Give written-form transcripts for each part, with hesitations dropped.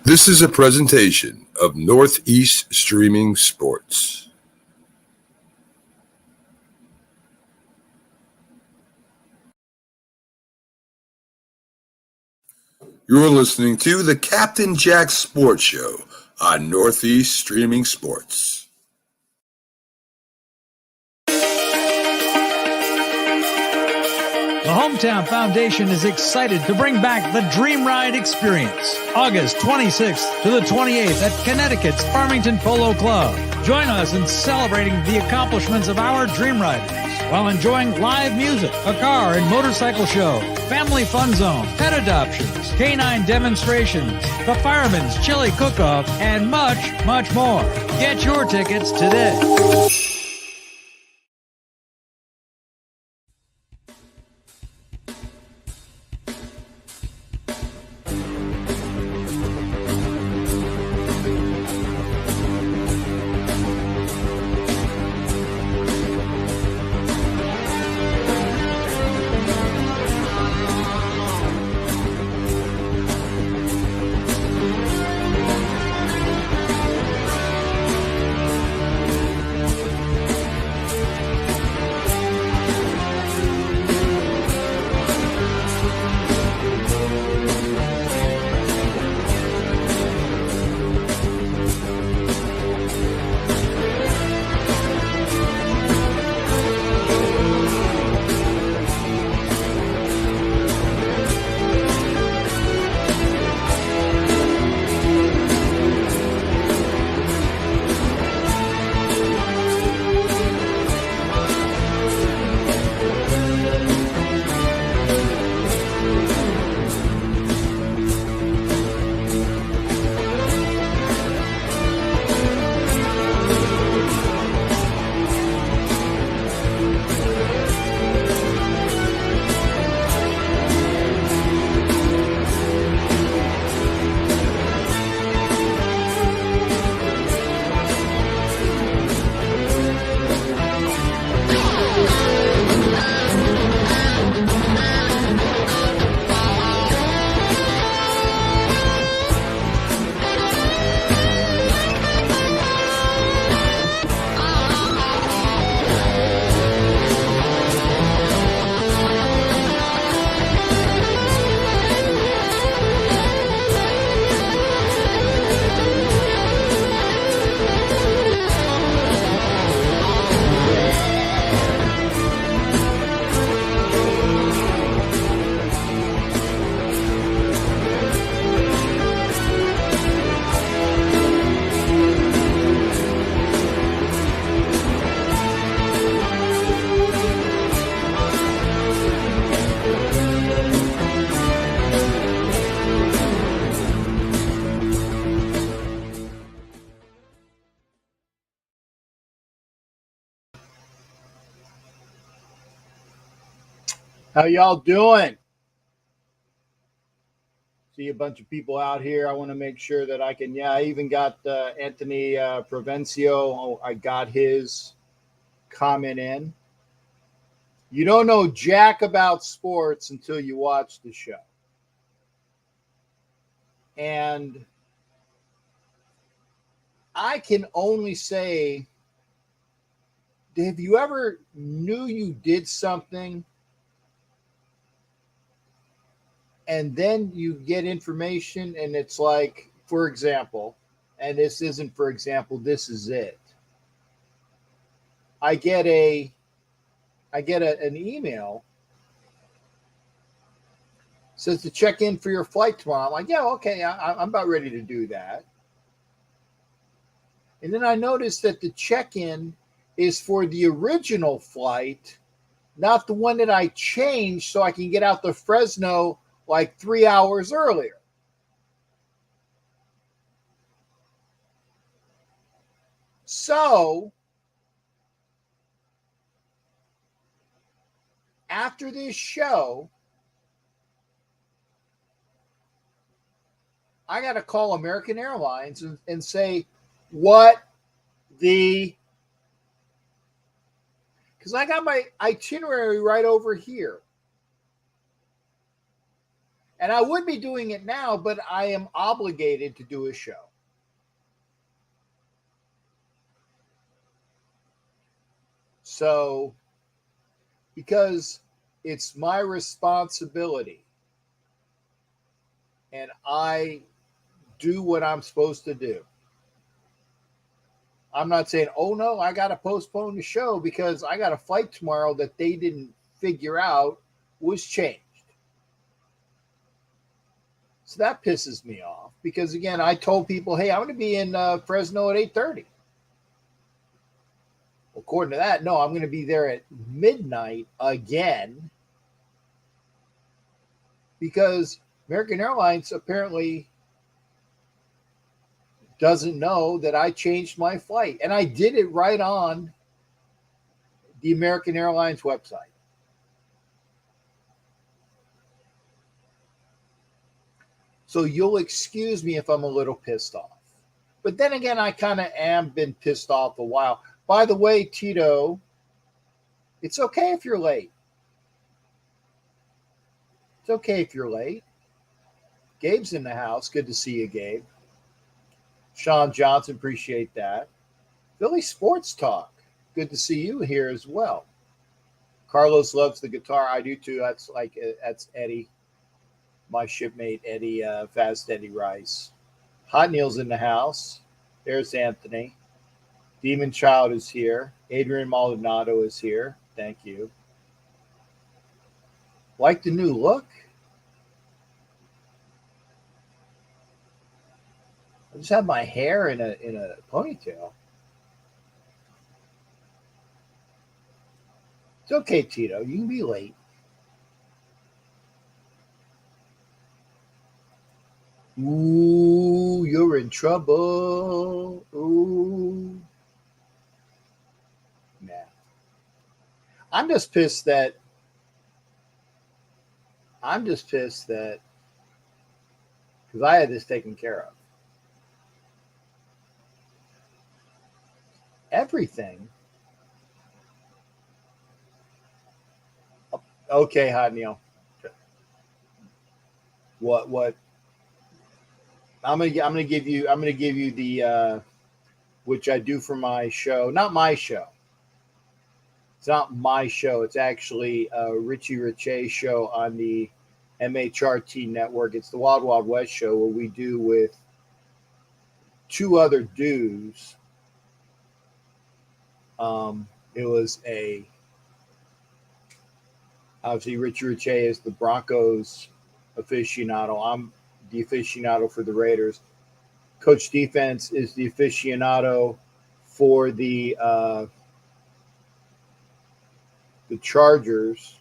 This is a presentation of Northeast Streaming Sports. You're listening to the Captain Jack Sports Show on Northeast Streaming Sports. The Hometown Foundation is excited to bring back the Dream Ride experience, August 26th to the 28th at Connecticut's Farmington Polo Club. Join us in celebrating the accomplishments of our Dream Riders while enjoying live music, a car and motorcycle show, family fun zone, pet adoptions, canine demonstrations, the Fireman's Chili Cook-Off, and much, much more. Get your tickets today. How y'all doing? See a bunch of people out here. I want to make sure that I can. Yeah, I even got Anthony Provencio. Oh, I got his comment in. You don't know jack about sports until you watch the show. And I can only say, have you ever knew you did something and then you get information and it's like, for example, and this isn't for example, this is it. I get an email, says to check in for your flight tomorrow. I'm like, yeah, okay, I'm about ready to do that. And then I noticed that the check-in is for the original flight, not the one that I changed so I can get out to Fresno like 3 hours earlier. So after this show, I got to call American Airlines and say what the, because I got my itinerary right over here. And I would be doing it now, but I am obligated to do a show. So, because it's my responsibility and I do what I'm supposed to do. I'm not saying, oh no, I got to postpone the show because I got a fight tomorrow that they didn't figure out was changed. So that pisses me off because, again, I told people, hey, I'm going to be in Fresno at 8:30. According to that, no, I'm going to be there at midnight again because American Airlines apparently doesn't know that I changed my flight. And I did it right on the American Airlines website. So you'll excuse me if I'm a little pissed off. But then again, I kind of am been pissed off a while. By the way, Tito, it's okay if you're late. It's okay if you're late. Gabe's in the house. Good to see you, Gabe. Sean Johnson, appreciate that. Philly Sports Talk. Good to see you here as well. Carlos loves the guitar. I do too. That's Eddie, my shipmate, Eddie, Fast Eddie Rice. Hot Neil's in the house. There's Anthony. Demon Child is here. Adrian Maldonado is here. Thank you. Like the new look? I just have my hair in a ponytail. It's okay, Tito. You can be late. Ooh, you're in trouble. Ooh. Nah. I'm just pissed that because I had this taken care of. Everything. Okay, Hot Neil. What? I'm gonna give you the which I do for my show. Not my show. It's not my show. It's actually Richie Riche's show on the MHRT network. It's the Wild Wild West show where we do with two other dudes. It was obviously Richie Riche is the Broncos aficionado. I'm the aficionado for the Raiders. Coach Defense is the aficionado for the Chargers,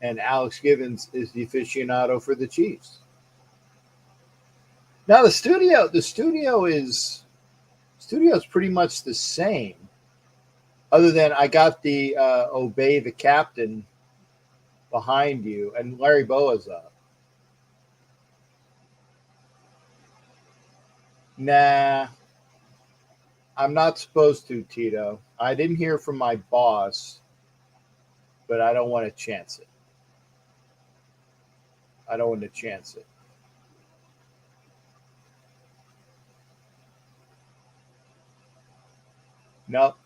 and Alex Givens is the aficionado for the Chiefs. Now the studio is pretty much the same, other than I got the Obey the Captain behind you, and Larry Boa's up. Nah, I'm not supposed to, Tito. I didn't hear from my boss, but I don't want to chance it. Nope.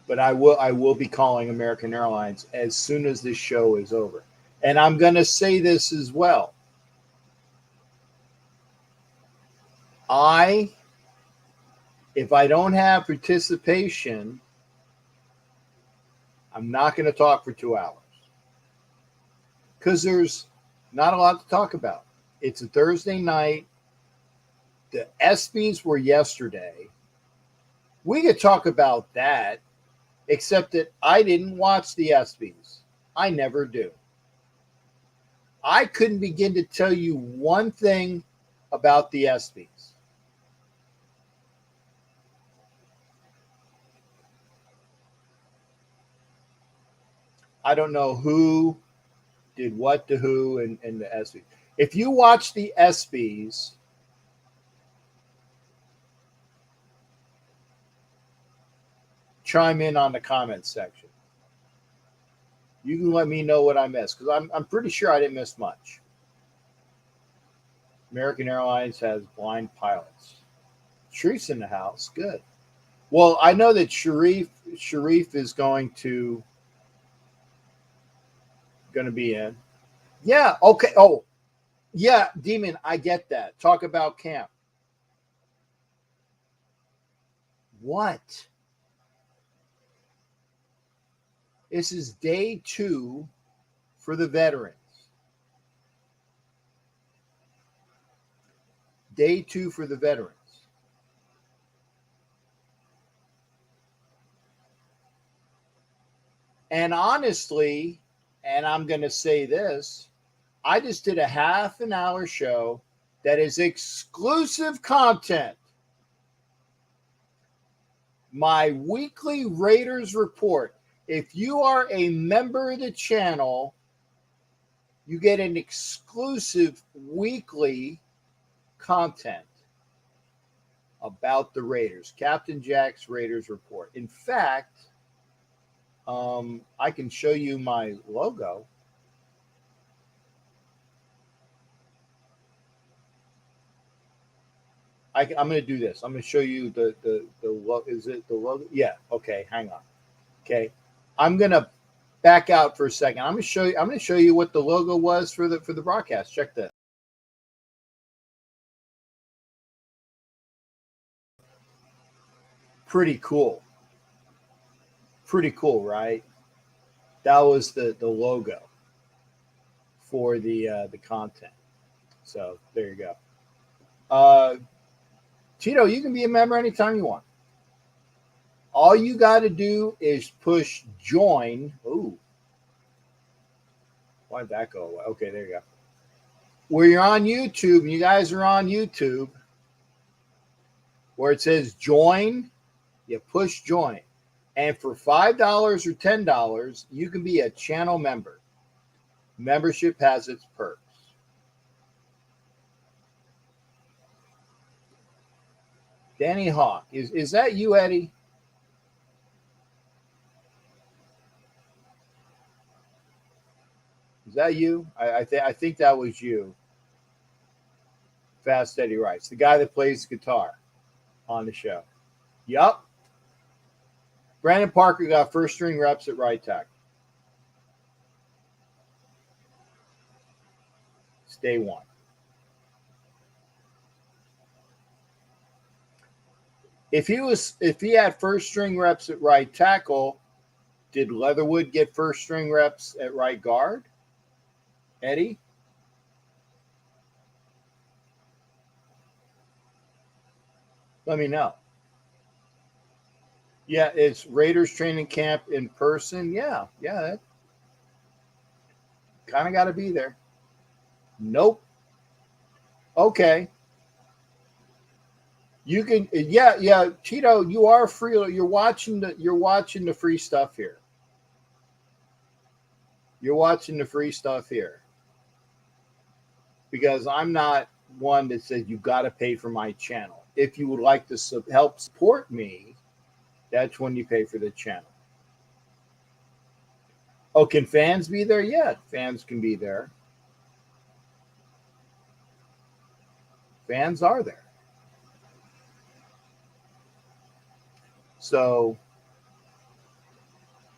But I will be calling American Airlines as soon as this show is over. And I'm going to say this as well. If I don't have participation, I'm not going to talk for 2 hours. Because there's not a lot to talk about. It's a Thursday night. The ESPYs were yesterday. We could talk about that, except that I didn't watch the ESPYs. I never do. I couldn't begin to tell you one thing about the ESPYs. I don't know who did what to who in the ESPYs. If you watch the ESPYs, chime in on the comments section. You can let me know what I missed, because I'm pretty sure I didn't miss much. American Airlines has blind pilots. Sharif's in the house. Good. Well, I know that Sharif is going to be in. Yeah. Okay. Oh, yeah, Demon, I get that. Talk about camp. What? This is day 2 for the veterans. Day 2 for the veterans. And honestly, and I'm going to say this, I just did a half an hour show that is exclusive content. My weekly Raiders report. If you are a member of the channel, you get an exclusive weekly content about the Raiders. Captain Jack's Raiders report. In fact, I can show you my logo. I'm going to do this. I'm going to show you the is it the logo? Yeah. Okay. Hang on. Okay. I'm going to back out for a second. I'm going to show you what the logo was for the broadcast. Check this. Pretty cool. Pretty cool, right? That was the logo for the content. So there you go. Tito, you can be a member anytime you want. All you got to do is push join. Ooh. Why did that go away? Okay, there you go. Where you're on YouTube, and you guys are on YouTube, where it says join, you push join. And for $5 or $10, you can be a channel member. Membership has its perks. Danny Hawk. Is that you, Eddie? Is that you? I think that was you. Fast Eddie Rice, the guy that plays guitar on the show. Yup. Brandon Parker got first string reps at right tackle. It's day 1. If he had first string reps at right tackle, did Leatherwood get first string reps at right guard? Eddie? Let me know. Yeah, it's Raiders training camp in person. Yeah. Kind of got to be there. Nope. Okay. You can, yeah, Tito, you are free. You're watching the free stuff here. You're watching the free stuff here. Because I'm not one that says you got to pay for my channel. If you would like to help support me, that's when you pay for the channel. Oh, can fans be there? Yeah, fans can be there. Fans are there. So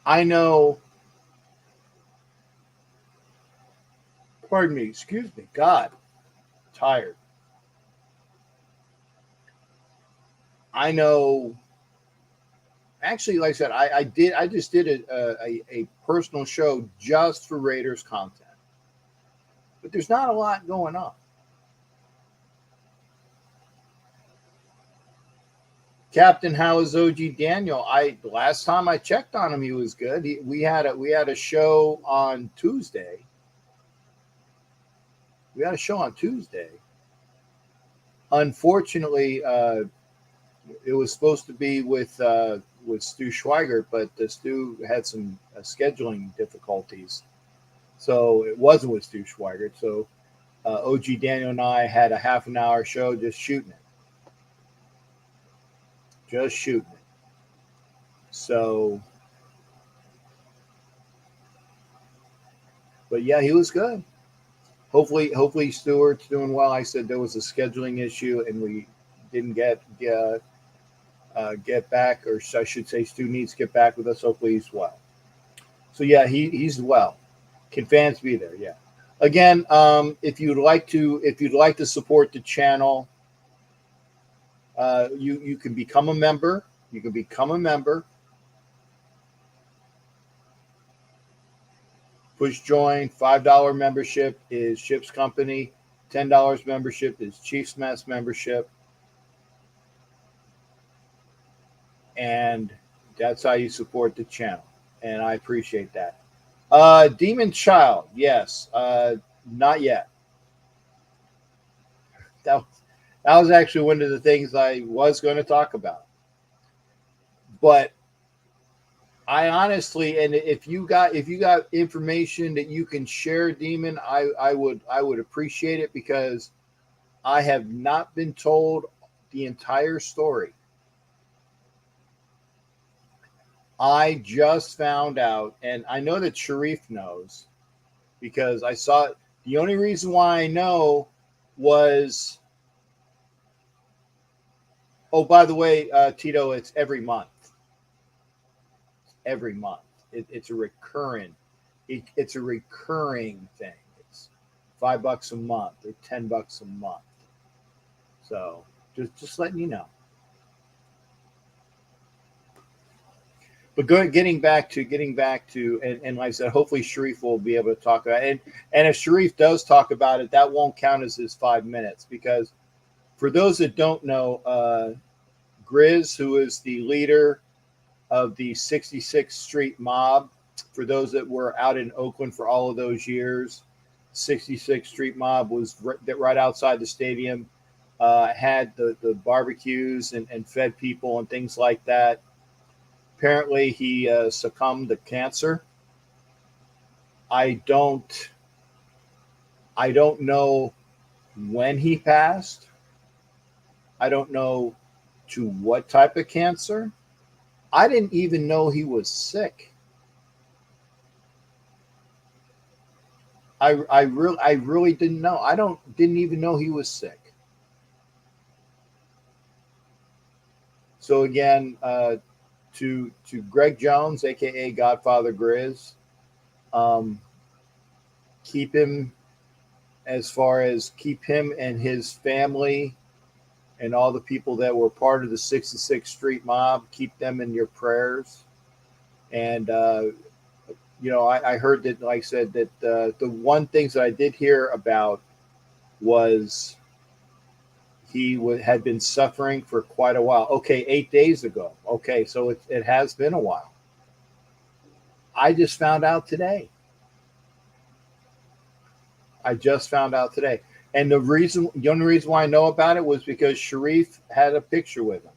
I know, pardon me, excuse me, God, tired. I know, actually, like I said, I just did a personal show just for Raiders content. But there's not a lot going on. Captain, how is OG Daniel? Last time I checked on him, he was good. We had a show on Tuesday. Unfortunately, it was supposed to be with Stu Schweigert, but Stu had some scheduling difficulties, so it wasn't with Stu Schweigert. So OG Daniel and I had a half an hour show just shooting it. So, but yeah, he was good. Hopefully Stewart's doing well. I said there was a scheduling issue and we didn't get back, or I should say, Stu needs to get back with us. Hopefully he's well. So yeah, he's well. Can fans be there? Yeah. Again, if you'd like to support the channel, you can become a member. You can become a member. Push join. $5 membership is Ship's Company. $10 membership is Chiefs Mess membership. And that's how you support the channel. And I appreciate that. Demon Child, yes. Not yet. That was actually one of the things I was going to talk about. But I honestly, and if you got information that you can share, Demon, I would appreciate it, because I have not been told the entire story. I just found out, and I know that Sharif knows, because I saw it. The only reason why I know was, oh, by the way, Tito, it's every month. Every month. It's a recurring. It's a recurring thing. It's $5 a month or $10 a month. So just letting you know. But getting back to, and like I said, hopefully Sharif will be able to talk about it. And if Sharif does talk about it, that won't count as his 5 minutes, because for those that don't know, Grizz, who is the leader of the 66th Street Mob, for those that were out in Oakland for all of those years, 66th Street Mob was right outside the stadium, had the barbecues and fed people and things like that. Apparently, he succumbed to cancer. I don't know when he passed. I don't know to what type of cancer. I didn't even know he was sick. I really didn't know. Didn't even know he was sick. So again, to Greg Jones, aka Godfather Grizz, keep him and his family and all the people that were part of the 66th Street Mob, keep them in your prayers. And I heard that, like I said, that the one things that I did hear about was he had been suffering for quite a while. Okay, 8 days ago. Okay, so it has been a while. I just found out today. And the only reason why I know about it was because Sharif had a picture with him.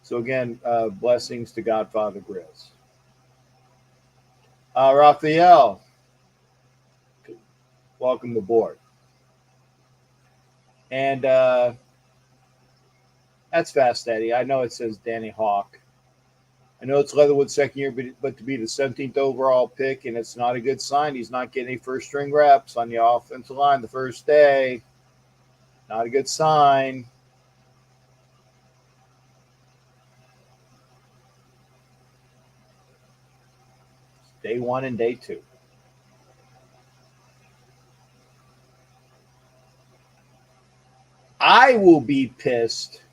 So again, blessings to Godfather Grizz. Raphael, welcome aboard. And that's Fast Eddie. I know it says Danny Hawk. I know it's Leatherwood's second year, but to be the 17th overall pick, and it's not a good sign. He's not getting any first string reps on the offensive line the first day. Not a good sign. Day 1 and day 2. I will be pissed.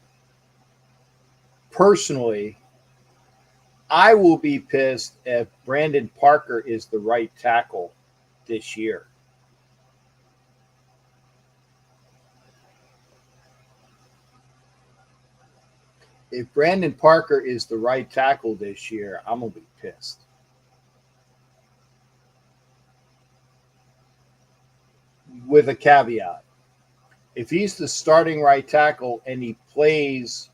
Personally, I will be pissed if Brandon Parker is the right tackle this year. If Brandon Parker is the right tackle this year, I'm going to be pissed. With a caveat. If he's the starting right tackle and he plays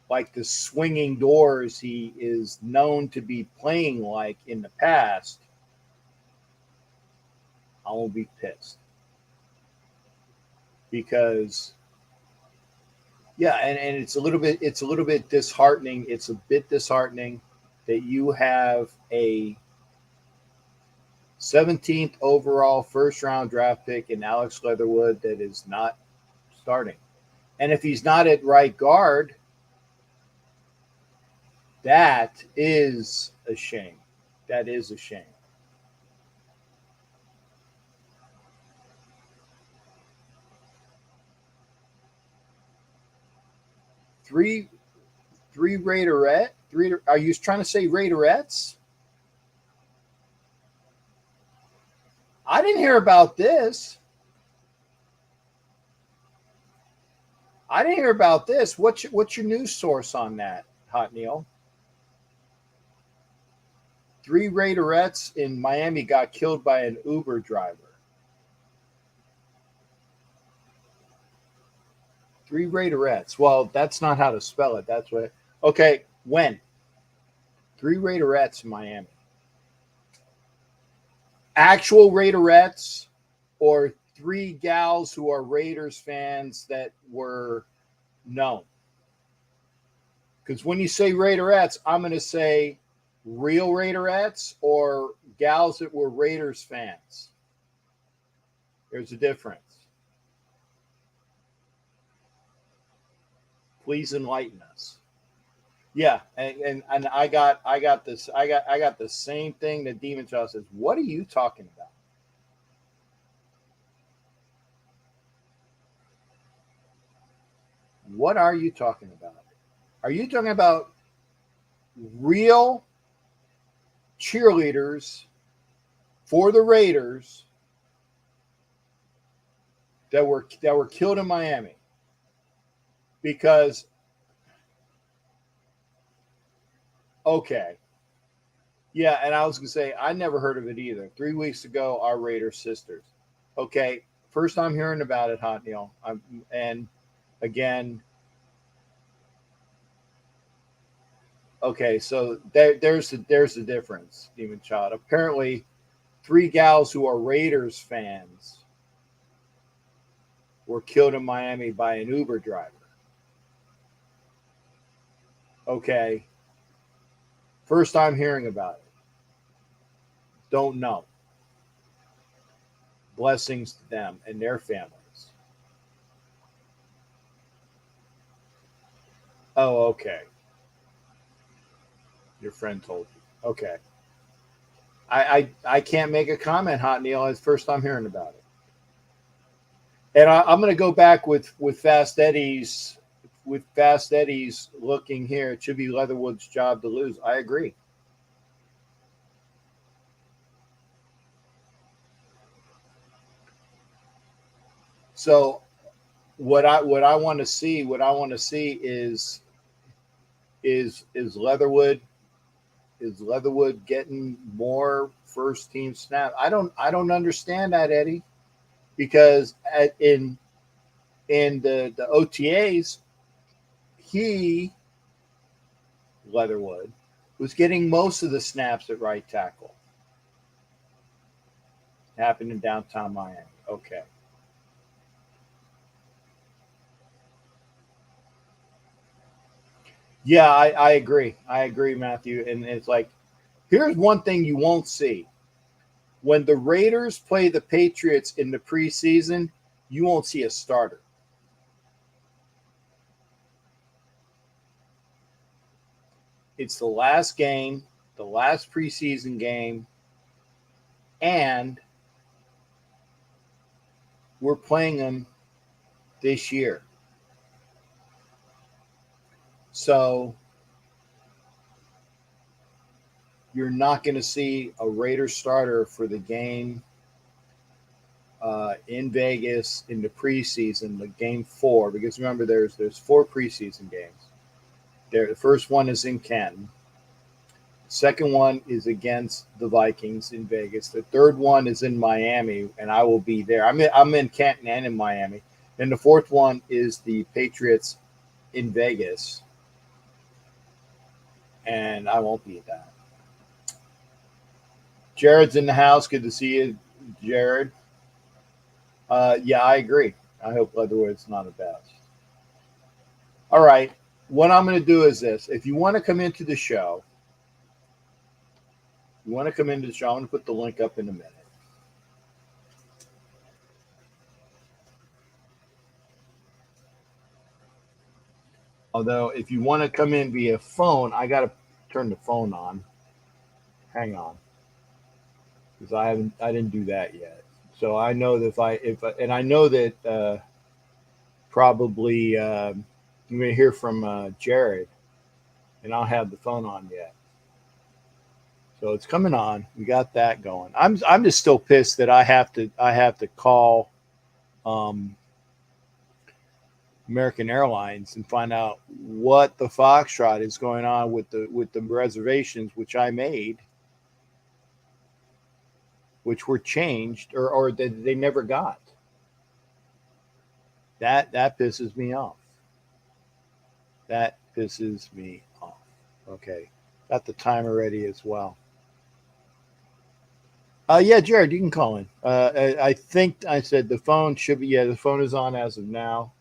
like the swinging doors he is known to be playing like in the past, I will be pissed. Because Yeah, and it's a little bit disheartening. It's a bit disheartening that you have a 17th overall first round draft pick in Alex Leatherwood that is not starting. And if he's not at right guard, that is a shame. That is a shame. Three Raiderette? Are you trying to say Raiderettes? I didn't hear about this. I didn't hear about this. What's your news source on that, Hot Neil? 3 Raiderettes in Miami got killed by an Uber driver. 3 Raiderettes. Well, that's not how to spell it. That's what. Okay, when? 3 Raiderettes in Miami. Actual Raiderettes or 3 gals who are Raiders fans that were known? Because when you say Raiderettes, I'm going to say real Raiderettes or gals that were Raiders fans. There's a difference. Please enlighten us. Yeah, and I got the same thing that Demon Child says. What are you talking about? What are you talking about? Are you talking about real cheerleaders for the Raiders that were killed in Miami? Because okay. Yeah, and I was going to say, I never heard of it either. 3 weeks ago, our Raider sisters. Okay, first time hearing about it, Hot Neil. And again, okay, so there's the difference, Demon Child. Apparently, 3 gals who are Raiders fans were killed in Miami by an Uber driver. Okay. First time hearing about it. Don't know. Blessings to them and their families. Oh, okay. Your friend told you. Okay. I can't make a comment, Hot Neil. It's the first time hearing about it. And I'm going to go back with Fast Eddie's. With Fast Eddie's looking here, it should be Leatherwood's job to lose. I agree. So what I want to see is Leatherwood getting more first team snaps? I don't understand that, Eddie, because in the OTAs, Leatherwood was getting most of the snaps at right tackle. Happened in downtown Miami. Okay. Yeah, I agree. I agree, Matthew. And it's like, here's one thing you won't see. When the Raiders play the Patriots in the preseason, you won't see a starter. It's the last game, the last preseason game, and we're playing them this year. So you're not going to see a Raiders starter for the game in Vegas in the preseason, the game 4, because remember there's 4 preseason games. The first one is in Canton. The second one is against the Vikings in Vegas. The third one is in Miami, and I will be there. I'm in Canton and in Miami. And the fourth one is the Patriots in Vegas, and I won't be at that. Jared's in the house. Good to see you, Jared. Yeah, I agree. I hope Leatherwood's not the best. All right. What I'm going to do is this. If you want to come into the show, I'm going to put the link up in a minute. Although, if you want to come in via phone, I got to turn the phone on. Hang on, because I didn't do that yet. So I know that and I know that probably I'm going to hear from Jared, and I'll have the phone on yet. So it's coming on. We got that going. I'm just still pissed that I have to call American Airlines and find out what the Foxtrot is going on with the reservations which I made, which were changed or they never got. That pisses me off. That pisses me off. Okay. Got the timer ready as well. Yeah, Jared, you can call in. I think I said the phone should be, the phone is on as of now.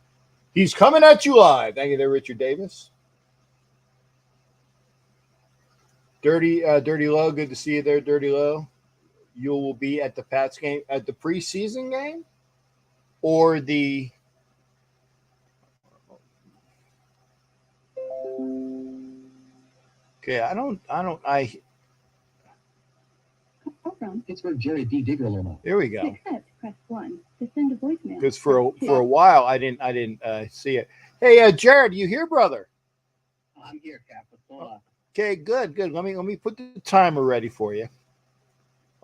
He's coming at you live. Thank you there, Richard Davis. Dirty Low, good to see you there, Dirty Low. You will be at the Pats game, at the preseason game, or the Pittsburgh Jerry D. Digger. There we go. Press 1 to send a voicemail. Because for a while I didn't see it. Hey, Jared, you here, brother? I'm here, Cap. What's going on? Okay, good. Let me put the timer ready for you.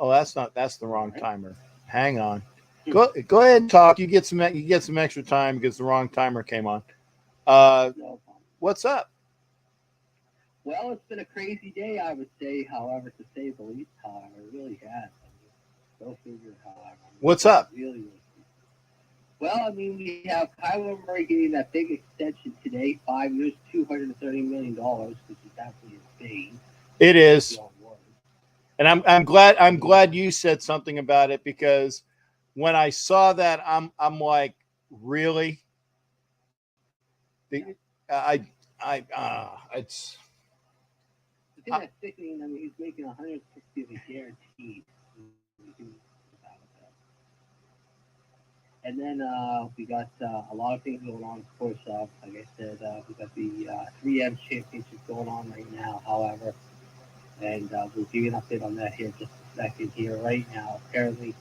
Oh, that's the wrong timer. Hang on. Go ahead and talk. You get some extra time because the wrong timer came on. What's up? Well, it's been a crazy day, I would say, however, to say the least, however. It really has. Go figure, however. What's up? Really. Well, I mean, we have Kyler Murray getting that big extension today, 5 years, $230 million, which is absolutely insane. It is. And I'm glad you said something about it, because when I saw that, I'm like, really? It's The thing that's sickening, I mean, he's making 160 of a guaranteed. And then we got a lot of things going on, of course. Like I said, we got the 3M championship going on right now, however. And we'll give you an update on that here just a second here. Right now, apparently,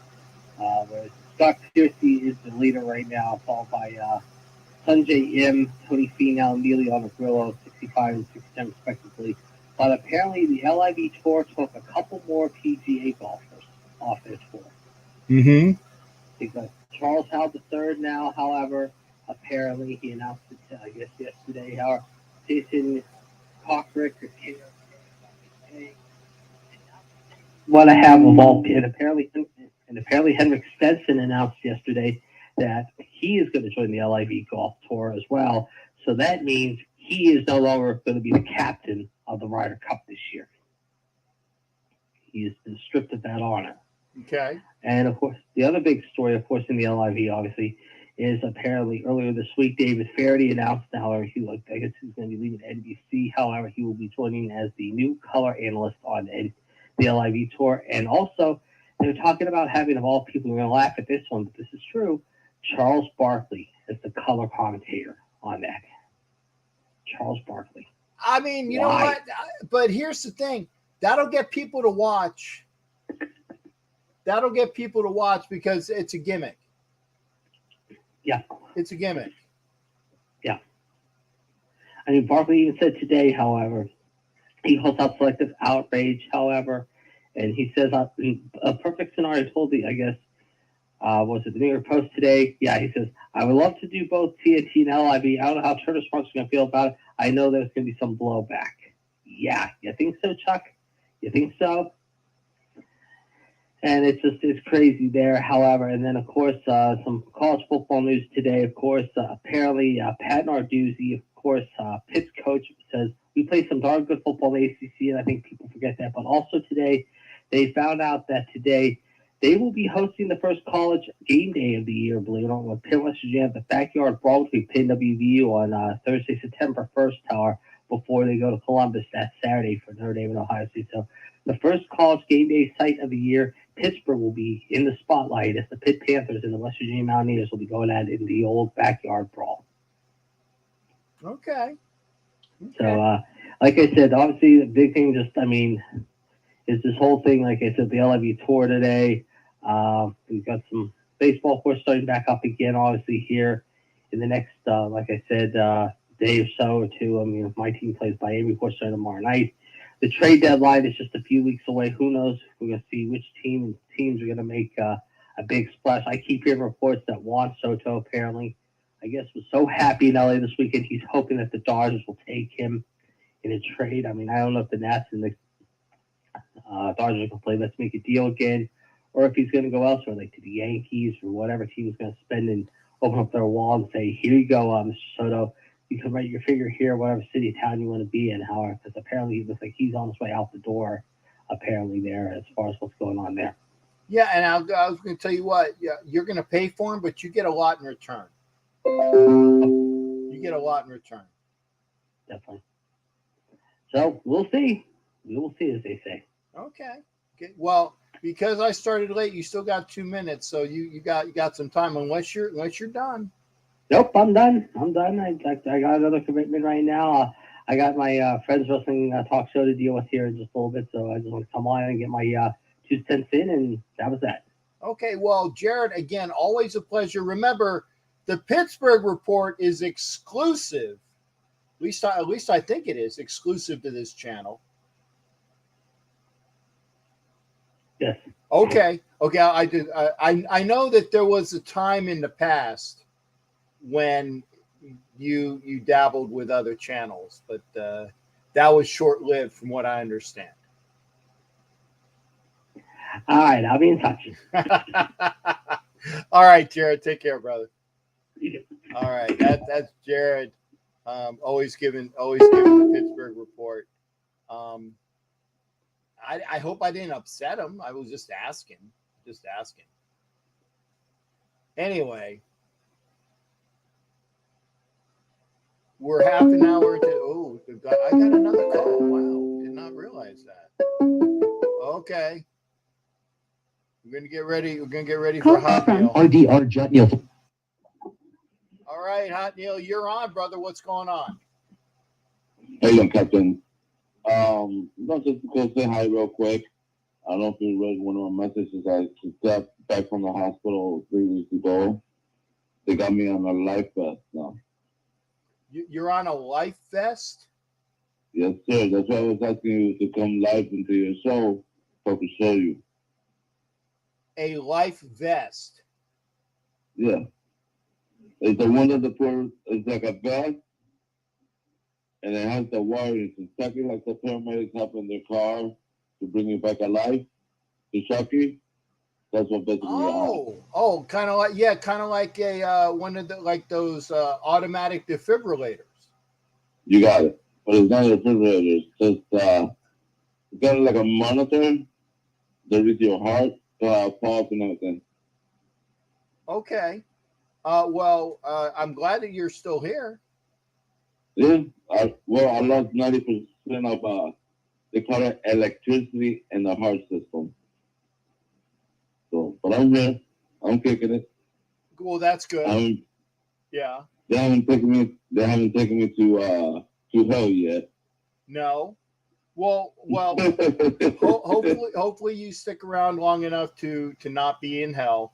where Scott Piercy is the leader right now, followed by Sanjay M, Tony Finau, Emiliano Grillo, 65 and 67 respectively. But apparently the LIV Tour took a couple more PGA golfers off their tour. Mm-hmm. Because Charles Howell III now, however, apparently he announced it, I guess, yesterday, how Jason Cockrick what I have of all, and apparently Henrik Stenson announced yesterday that he is going to join the LIV Golf Tour as well. So that means he is no longer going to be the captain of the Ryder Cup this year. He has been stripped of that honor. Okay. And, of course, the other big story, of course, in the LIV, obviously, is apparently earlier this week, David Faraday announced, however, I guess he's going to be leaving NBC. However, he will be joining as the new color analyst on the LIV Tour. And also, they're talking about having, of all people, we're going to laugh at this one, but this is true, Charles Barkley as the color commentator on that. Charles Barkley. I mean, you know what? But here's the thing. That'll get people to watch. Because it's a gimmick. Yeah. It's a gimmick. Yeah. I mean, Barkley even said today, however, he holds out selective outrage, however, and he says a perfect scenario told me, I guess, was it the New York Post today? Yeah, he says, I would love to do both TNT and LIV. I don't know how Turner Sparks is going to feel about it. I know there's going to be some blowback. Yeah, you think so, Chuck? You think so? And it's crazy there, however. And then, of course, some college football news today. Of course, apparently Pat Narduzzi, of course, Pitt's coach, says we play some darn good football in the ACC, and I think people forget that. But also today, they found out that today They will be hosting the first college game day of the year, believe it or not, with Penn West Virginia at the Backyard Brawl between Penn WVU on Thursday, September 1st, hour, before they go to Columbus that Saturday for Notre Dame and Ohio State. So the first college game day site of the year, Pittsburgh will be in the spotlight as the Pitt Panthers and the West Virginia Mountaineers will be going at it in the old Backyard Brawl. Okay. So, like I said, obviously the big thing is this whole thing, like I said, the LIV tour today. We've got some baseball, of course, starting back up again, obviously, here in the next, like I said, day or so or two. I mean, if my team plays Miami, of course, starting tomorrow night. The trade deadline is just a few weeks away. Who knows? We're going to see which teams are going to make a big splash. I keep hearing reports that Juan Soto apparently, I guess, was so happy in LA this weekend. He's hoping that the Dodgers will take him in a trade. I mean, I don't know if the Nats and the Dodgers are going to play let's make a deal again, or if he's going to go elsewhere, like to the Yankees or whatever team is going to spend and open up their wall and say, here you go, Mr. Soto. You can write your figure here, whatever city or town you want to be in. However, because apparently it looks like he's on his way out the door, apparently, there as far as what's going on there. Yeah, and I was going to tell you what, yeah, you're going to pay for him, but you get a lot in return. You get a lot in return. Definitely. So we'll see. We will see, as they say. Okay. Well, because I started late, you still got 2 minutes, so you got some time unless you're done. Nope, I'm done. I got another commitment right now. I got my Friends Wrestling talk show to deal with here in just a little bit, so I just want to come on and get my 2 cents in, and that was that. Okay, well, Jared, again, always a pleasure. Remember, the Pittsburgh Report is exclusive. At least I think it is exclusive to this channel. Yes. Okay. I know that there was a time in the past when you dabbled with other channels, but that was short-lived from what I understand. All right, I'll be in touch. All right, Jared, take care, brother. All right, that's Jared. Always giving the Pittsburgh Report. I hope I didn't upset him. I was just asking. Anyway, we're half an hour to. I got another call. Wow, did not realize that. Okay, we're gonna get ready. We're gonna get ready for Hot Neil. RDR Jet Neil. All right, Hot Neil, you're on, brother. What's going on? Hey, young Captain. Just to go say hi real quick. I don't know if you read one of my messages. I just got back from the hospital 3 weeks ago. They got me on a life vest now. You're on a life vest? Yes, sir. That's why I was asking you to come live into your show so I could show you. A life vest? Yeah. It's the one that it's like a vest, and it has the wiring. It's exactly like the paramedics have in their car to bring you back alive, to shock you. That's what basically kind of like a one of those automatic defibrillators. You got it. But it's not a defibrillator. It's got like a monitor that reads your heart, pulse, and everything. Okay. I'm glad that you're still here. Yeah. I lost 90% of they call it electricity in the heart system. So, but I'm here. I'm kicking it. Well, that's good. Yeah. They haven't taken me to hell yet. No. Well. hopefully you stick around long enough to not be in hell.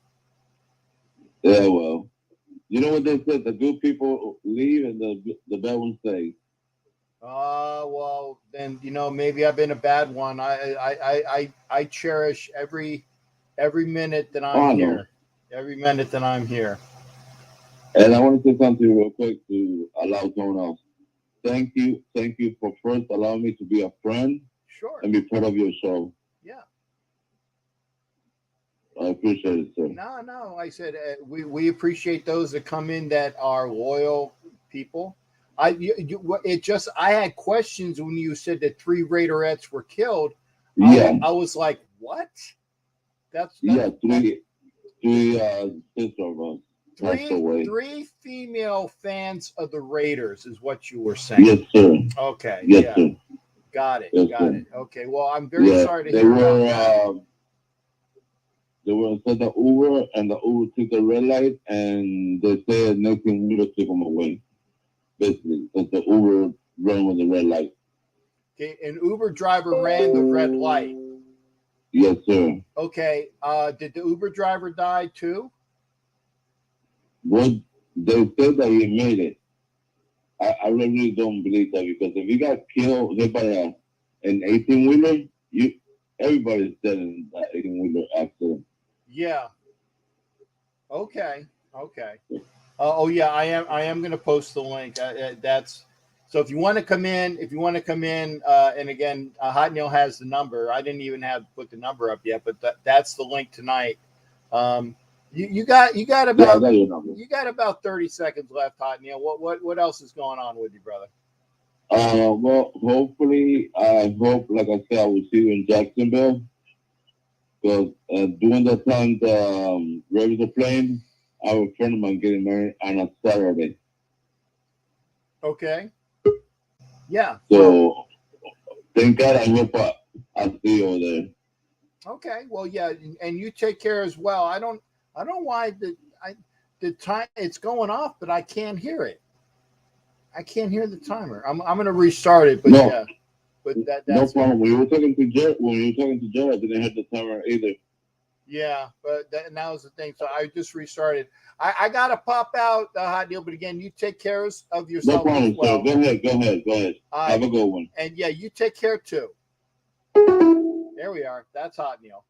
Yeah. Well, you know what they said? The good people leave and the bad ones stay. Well, then maybe I've been a bad one. I cherish every minute that I'm here. Every minute that I'm here. And I want to say something real quick to allow someone else. Thank you for first allowing me to be a friend. Sure. And be part of your show. Yeah. I appreciate it, sir. No. I said we appreciate those that come in that are loyal people. I had questions when you said that 3 Raiderettes were killed. Yeah. I was like, what? That's yeah, three sister of us passed away. three female fans of the Raiders is what you were saying. Yes, sir. Okay. Yes, yeah. sir. Got it. Yes, got sir. it. Okay. Well, I'm very sorry to they hear were, about that. They were inside the Uber, and the Uber took the red light, and they said nothing would took them away. Basically, because the Uber ran with the red light. Okay, an Uber driver ran the red light. Yes, sir. Okay. Did the Uber driver die too? What they said that he made it. I really don't believe that, because if you got killed hit by an 18-wheeler, everybody's dead in that 18-wheeler accident. Yeah. Okay. Oh yeah, I am going to post the link. That's so. If you want to come in, and again, Hot Neil has the number. I didn't even have put the number up yet, but that's the link tonight. You got about 30 seconds left, Hot Neil. What else is going on with you, brother? Well, hopefully, I hope, like I said, I will see you in Jacksonville. Because during the time the Ravens are playing, I have a friend of mine getting married on a Saturday. Okay. Yeah. So, thank God, I hope I'll see you over there. Okay. Well, yeah, and you take care as well. I don't know why the time it's going off, but I can't hear it. I can't hear the timer. I'm going to restart it, but no. yeah. But that's no problem. When you were talking to Jared, I didn't have the timer either. Yeah, but that was the thing. So I just restarted. I got to pop out, Hot Deal. But again, you take care of yourself. No problem, as well. sir. Go ahead. Have a good one. And yeah, you take care too. There we are. That's Hot Neil.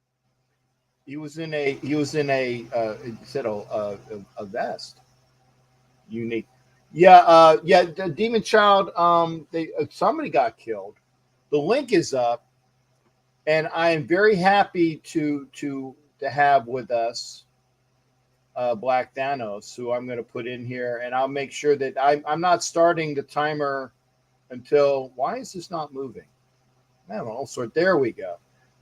He was in a vest. Unique. Yeah. The Demon Child. Somebody got killed. The link is up, and I am very happy to have with us Black Thanos, who I'm going to put in here, and I'll make sure that I'm not starting the timer until. Why is this not moving? I don't know. So there we go.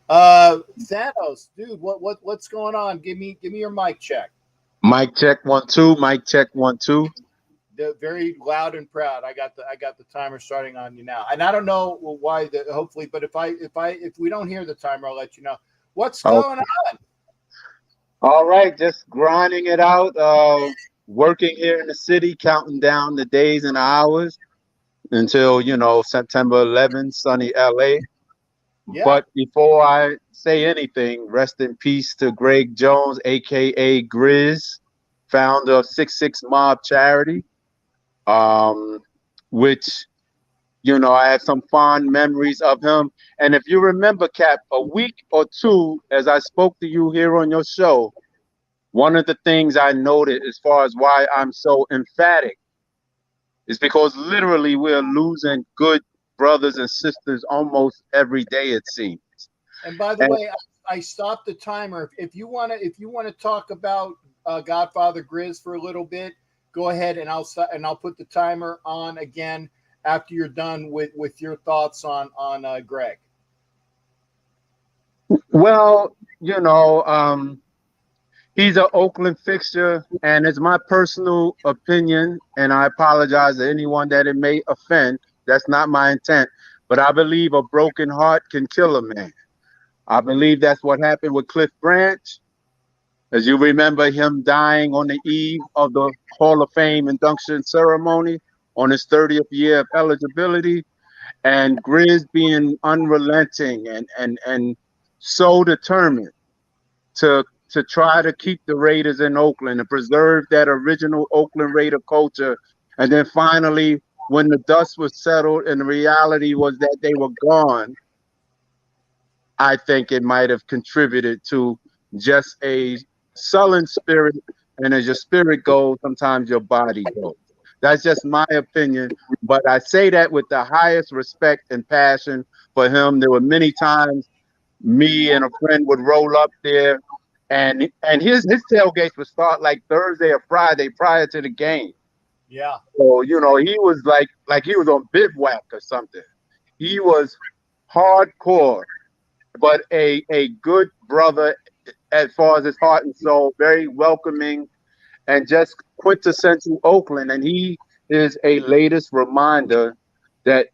Thanos, dude, what's going on? Give me your mic check. Mic check 1 2. Mic check 1 2. Very loud and proud. I got the timer starting on you now, and I don't know why. Hopefully, but if we don't hear the timer, I'll let you know. What's going on? All right, just grinding it out. Working here in the city, counting down the days and hours until September 11th, sunny LA. Yeah. But before I say anything, rest in peace to Greg Jones, aka Grizz, founder of 6'6 Mob Charity. Which, I have some fond memories of him. And if you remember, Cap, a week or two, as I spoke to you here on your show, one of the things I noted as far as why I'm so emphatic is because literally we're losing good brothers and sisters almost every day, it seems. And by the way, I stopped the timer. If you want to talk about Godfather Grizz for a little bit, go ahead, and I'll put the timer on again after you're done with your thoughts on Greg. Well, he's an Oakland fixture, and it's my personal opinion, and I apologize to anyone that it may offend. That's not my intent, but I believe a broken heart can kill a man. I believe that's what happened with Cliff Branch. As you remember, him dying on the eve of the Hall of Fame induction ceremony on his 30th year of eligibility, and Grizz being unrelenting and so determined to try to keep the Raiders in Oakland and preserve that original Oakland Raider culture. And then finally, when the dust was settled and the reality was that they were gone, I think it might have contributed to just a sullen spirit, and as your spirit goes, sometimes your body goes. That's just my opinion, but I say that with the highest respect and passion for him. There were many times me and a friend would roll up there, and his tailgates would start like Thursday or Friday prior to the game. Yeah. So he was like he was on bivouac or something. He was hardcore, but a good brother as far as his heart and soul, very welcoming and just quintessential Oakland. And he is a latest reminder that,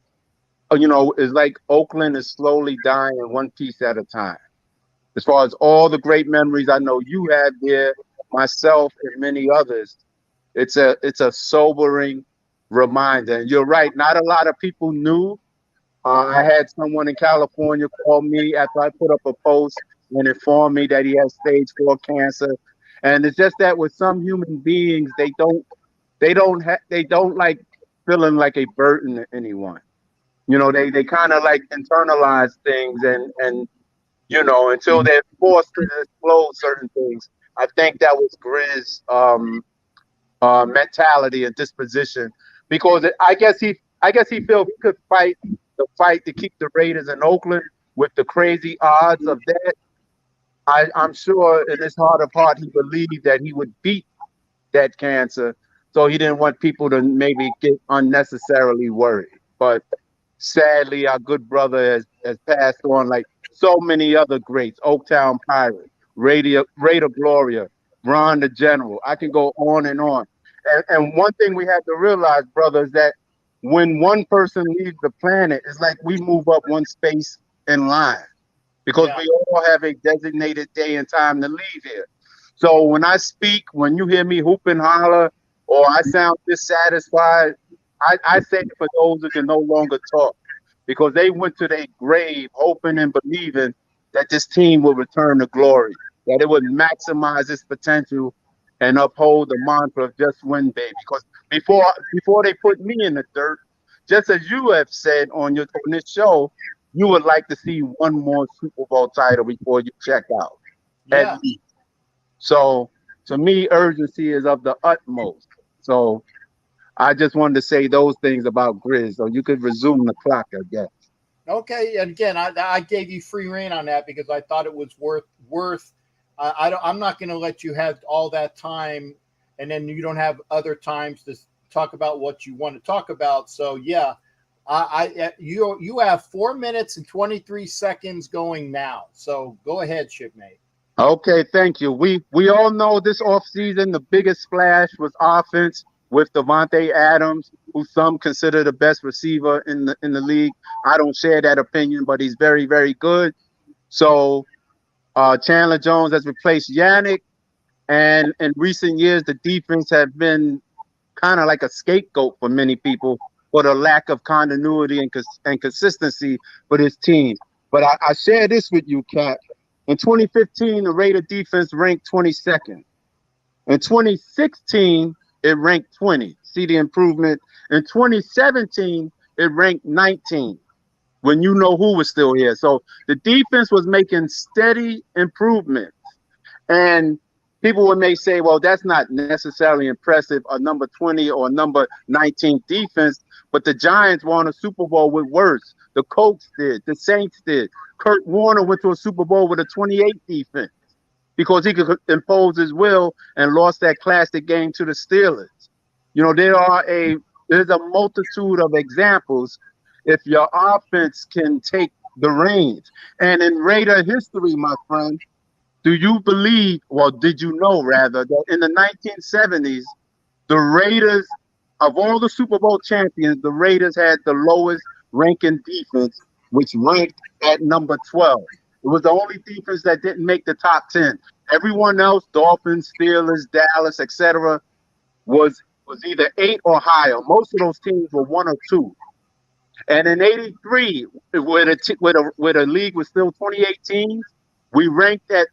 is like Oakland is slowly dying one piece at a time. As far as all the great memories I know you have there, myself and many others, it's a sobering reminder. And you're right, not a lot of people knew. I had someone in California call me after I put up a post and informed me that he has stage 4 cancer. And it's just that with some human beings, they don't like feeling like a burden to anyone. They kind of like internalize things and until they're forced to disclose certain things. I think that was Grizz mentality and disposition, because I guess he felt he could fight the fight to keep the Raiders in Oakland with the crazy odds of that. I'm sure in his heart of heart he believed that he would beat that cancer, so he didn't want people to maybe get unnecessarily worried. But sadly, our good brother has passed on, like so many other greats. Oaktown Pirate, Raider Gloria, Ron the General. I can go on and on. And one thing we have to realize, brother, is that when one person leaves the planet, it's like we move up one space in line, because we all have a designated day and time to leave here. So when I speak, when you hear me hoop and holler, or I sound dissatisfied, I say it for those who can no longer talk, because they went to their grave hoping and believing that this team will return to glory, that it would maximize its potential and uphold the mantra of just win, baby. Because before they put me in the dirt, just as you have said on this show, you would like to see one more Super Bowl title before you check out. Yeah. At least. So to me, urgency is of the utmost. So I just wanted to say those things about Grizz, so you could resume the clock, I guess. Okay, and again, I gave you free rein on that because I thought it was worth. I'm not going to let you have all that time, and then you don't have other times to talk about what you want to talk about. So yeah, you have 4 minutes and 23 seconds going now. So go ahead, shipmate. Okay, thank you. We all know this offseason the biggest splash was offense with Devontae Adams, who some consider the best receiver in the league. I don't share that opinion, but he's very, very good. So Chandler Jones has replaced Yannick, and in recent years the defense have been kind of like a scapegoat for many people for the lack of continuity and consistency for this team. But I share this with you, Cap. In 2015, the Raider defense ranked 22nd. In 2016, it ranked 20. See the improvement. In 2017, it ranked 19 when you know who was still here. So the defense was making steady improvements. And people may say, well, that's not necessarily impressive, a number 20 or a number 19 defense, but the Giants won a Super Bowl with worse. The Colts did. The Saints did. Kurt Warner went to a Super Bowl with a 28 defense because he could impose his will and lost that classic game to the Steelers. There's a multitude of examples if your offense can take the reins. And in Raider history, my friend, did you know that in the 1970s, the Raiders, of all the Super Bowl champions, the Raiders had the lowest ranking defense, which ranked at number 12. It was the only defense that didn't make the top 10. Everyone else, Dolphins, Steelers, Dallas, etc., was either 8 or higher. Most of those teams were 1 or 2. And in '83, where the league was still 28 teams, we ranked at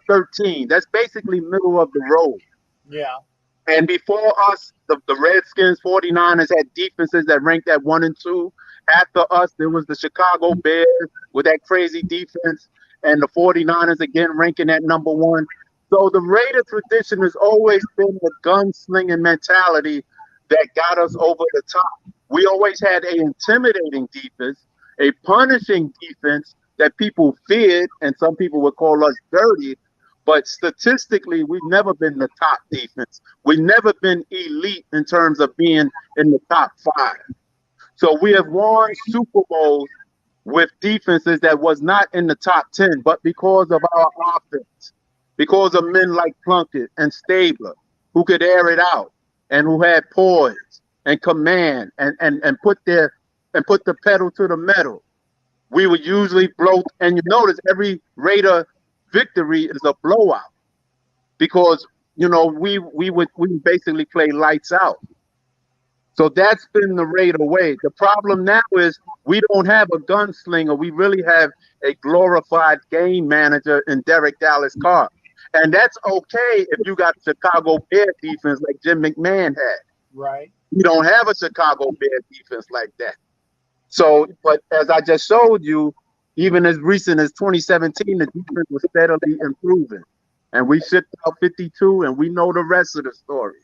13. That's basically middle of the road. Yeah. And before us, the Redskins, 49ers had defenses that ranked at 1 and 2. After us, there was the Chicago Bears with that crazy defense, and the 49ers again ranking at number 1. So the Raider tradition has always been the gunslinging mentality that got us over the top. We always had an intimidating defense, a punishing defense that people feared, and some people would call us dirty. But statistically, we've never been the top defense. We've never been elite in terms of being in the top 5. So we have won Super Bowls with defenses that was not in the top 10, but because of our offense. because of men like Plunkett and Stabler, who could air it out and who had poise and command and put the pedal to the metal. We would usually blow, and you notice every Raider victory is a blowout because we basically play lights out. So that's been the Raider way. The problem now is we don't have a gunslinger. We really have a glorified game manager in Derek Dallas Carr. And that's okay if you got a Chicago Bear defense like Jim McMahon had. Right. We don't have a Chicago Bear defense like that. So, but as I just showed you, even as recent as 2017, the defense was steadily improving. And we shipped out 52, and we know the rest of the story.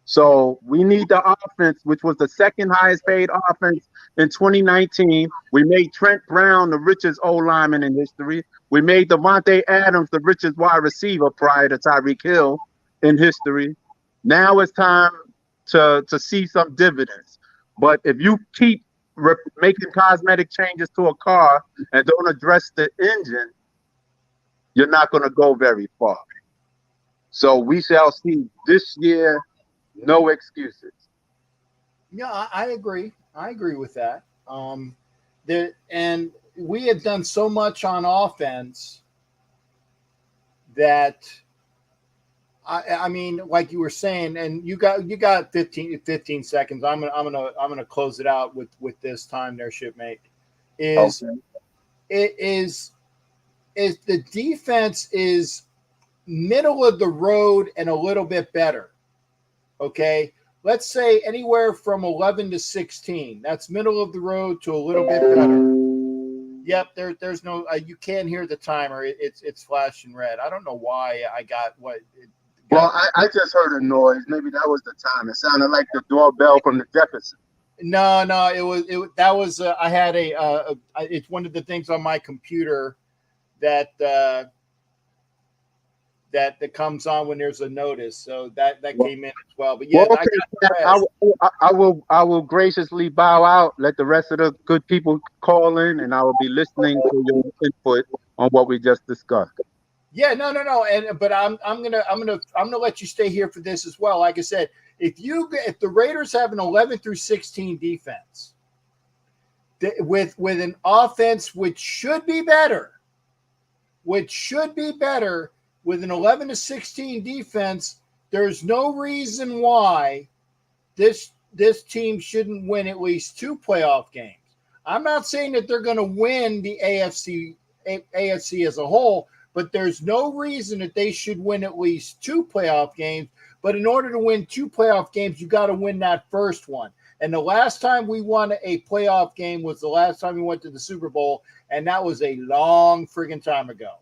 So we need the offense, which was the second highest paid offense in 2019. We made Trent Brown the richest O-lineman in history. We made Devontae Adams the richest wide receiver prior to Tyreek Hill in history. Now it's time to see some dividends. But if you keep making cosmetic changes to a car and don't address the engine, you're not going to go very far. So we shall see this year. No excuses. Yeah, I agree. I agree with that. And we have done so much on offense that I mean, like you were saying, and you got 15 seconds. I'm gonna close it out with this time there, shipmate. Is the defense is middle of the road and a little bit better. Okay, let's say anywhere from 11 to 16. That's middle of the road to a little bit better. Yep, there's no you can't hear the timer. It's flashing red. I don't know why I got what. Well, I just heard a noise. Maybe that was the time. It sounded like the doorbell from the Jefferson. No, that was I had it's one of the things on my computer that comes on when there's a notice. So that came in as well. But yeah, well, okay, I will graciously bow out. Let the rest of the good people call in, and I will be listening to your input on what we just discussed. Yeah, no. But I'm gonna let you stay here for this as well. Like I said, if the Raiders have an 11 through 16 defense with an offense which should be better, with an 11 to 16 defense, there's no reason why this team shouldn't win at least 2 playoff games. I'm not saying that they're going to win the AFC as a whole, but there's no reason that they should win at least 2 playoff games. But in order to win 2 playoff games, you got to win that first one. And the last time we won a playoff game was the last time we went to the Super Bowl, and that was a long friggin' time ago.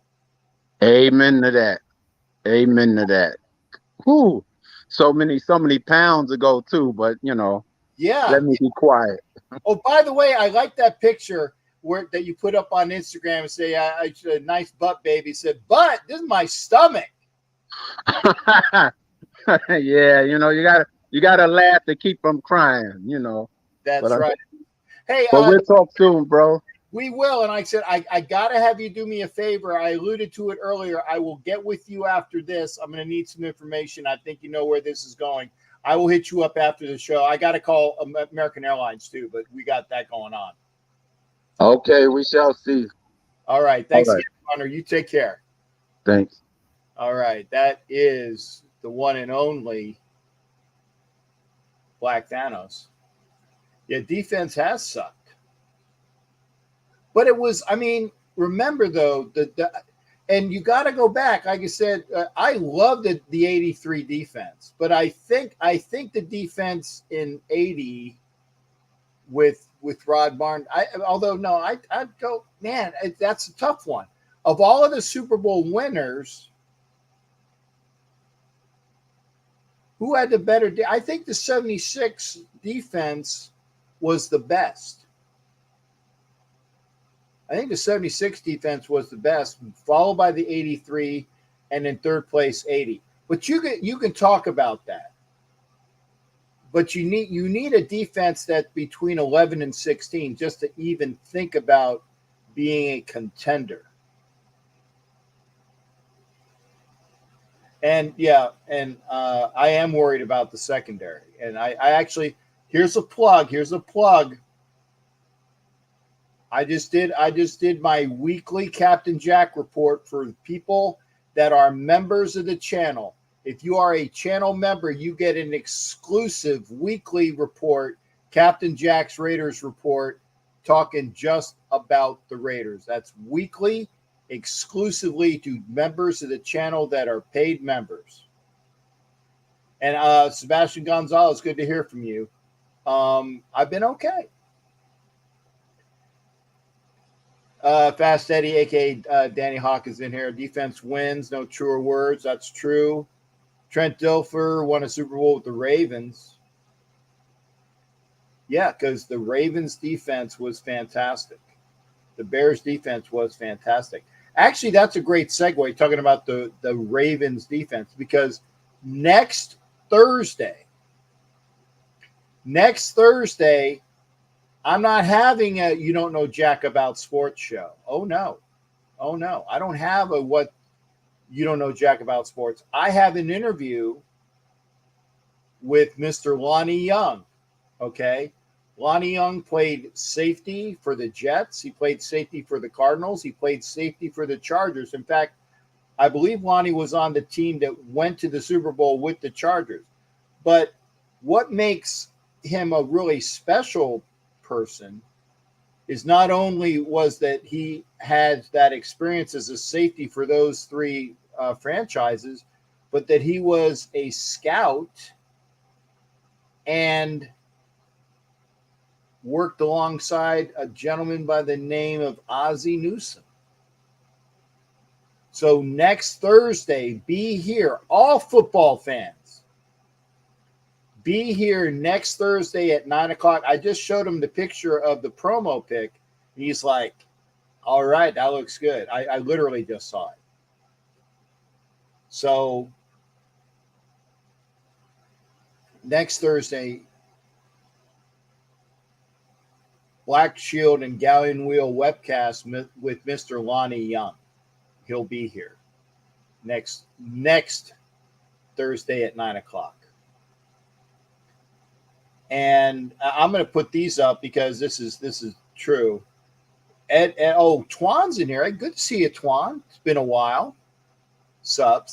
Amen to that. Amen to that. Whew. So many pounds ago too, but yeah. Let me be quiet. Oh, by the way, I like that picture that you put up on Instagram and say, "I a nice butt, baby." Said, "But this is my stomach." Yeah, you gotta laugh to keep from crying. That's right. Hey, but we'll talk soon, bro. We will. And I said, I got to have you do me a favor. I alluded to it earlier. I will get with you after this. I'm going to need some information. I think you know where this is going. I will hit you up after the show. I got to call American Airlines too, but we got that going on. Okay, we shall see. All right. Thanks, Connor. You take care. Thanks. All right. That is the one and only Black Thanos. Yeah, defense has sucked. But it was, remember though, and you got to go back. Like I said, I loved the 83 defense, but I think the defense in 80 with Rod Barnes, I'd go, man, that's a tough one. Of all of the Super Bowl winners, who had the better? I think the 76 defense was the best. I think the 76 defense was the best, followed by the 83, and in third place 80. But you can talk about that. But you need a defense that's between 11 and 16 just to even think about being a contender. And I am worried about the secondary. And I actually, here's a plug. I just did my weekly Captain Jack report for people that are members of the channel. If you are a channel member, you get an exclusive weekly report, Captain Jack's Raiders report, talking just about the Raiders. That's weekly, exclusively to members of the channel that are paid members. And Sebastian Gonzalez, good to hear from you. I've been okay. Fast Eddie, a.k.a. Danny Hawk, is in here. Defense wins, no truer words. That's true. Trent Dilfer won a Super Bowl with the Ravens. Yeah, because the Ravens' defense was fantastic. The Bears' defense was fantastic. Actually, that's a great segue, talking about the Ravens' defense, because next Thursday, I'm not having a You Don't Know Jack About Sports show. Oh, no. I don't have a What You Don't Know Jack About Sports. I have an interview with Mr. Lonnie Young, okay? Lonnie Young played safety for the Jets. He played safety for the Cardinals. He played safety for the Chargers. In fact, I believe Lonnie was on the team that went to the Super Bowl with the Chargers. But what makes him a really special person is not only was that he had that experience as a safety for those three franchises, but that he was a scout and worked alongside a gentleman by the name of Ozzie Newsome. So next Thursday, be here, all football fans. Be here next Thursday at 9 o'clock. I just showed him the picture of the promo pic. He's like, all right, that looks good. I literally just saw it. So next Thursday, Black Shield and Galleon Wheel webcast with Mr. Lonnie Young. He'll be here next Thursday at 9 o'clock. And I'm going to put these up because this is true. Ed, Twan's in here. Good to see you, Twan. It's been a while. Sup.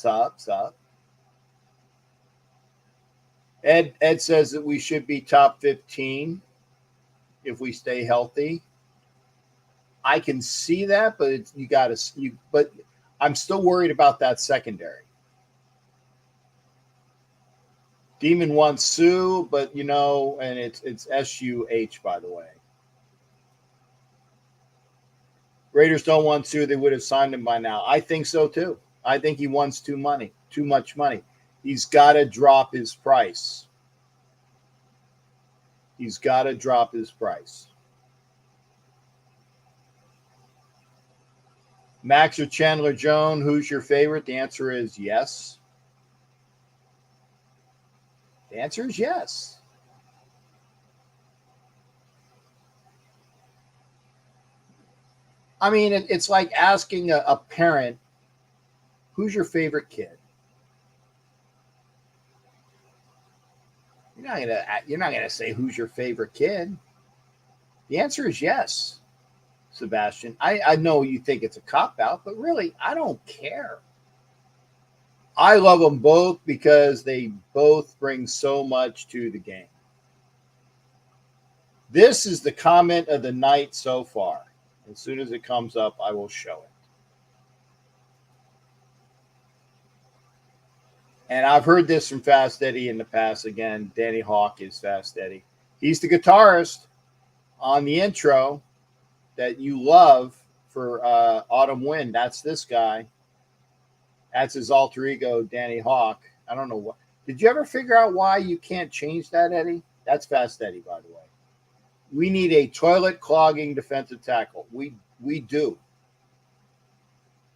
Ed says that we should be top 15 if we stay healthy. I can see that, but but I'm still worried about that secondary. Demon wants Sue, but and it's SUH, by the way. Raiders don't want Sue. They would have signed him by now. I think so too. I think he wants too much money. He's got to drop his price. Max or Chandler Jones, who's your favorite? The answer is yes. The answer is yes. I mean, it's like asking a parent, who's your favorite kid? You're not gonna say who's your favorite kid. The answer is yes, Sebastian. I know you think it's a cop-out, but really, I don't care. I love them both because they both bring so much to the game. This is the comment of the night so far. As soon as it comes up, I will show it. And I've heard this from Fast Eddie in the past. Again, Danny Hawk is Fast Eddie. He's the guitarist on the intro that you love for Autumn Wind. That's this guy. That's his alter ego, Danny Hawk. I don't know what. Did you ever figure out why you can't change that, Eddie? That's Fast Eddie, by the way. We need a toilet clogging defensive tackle. We do.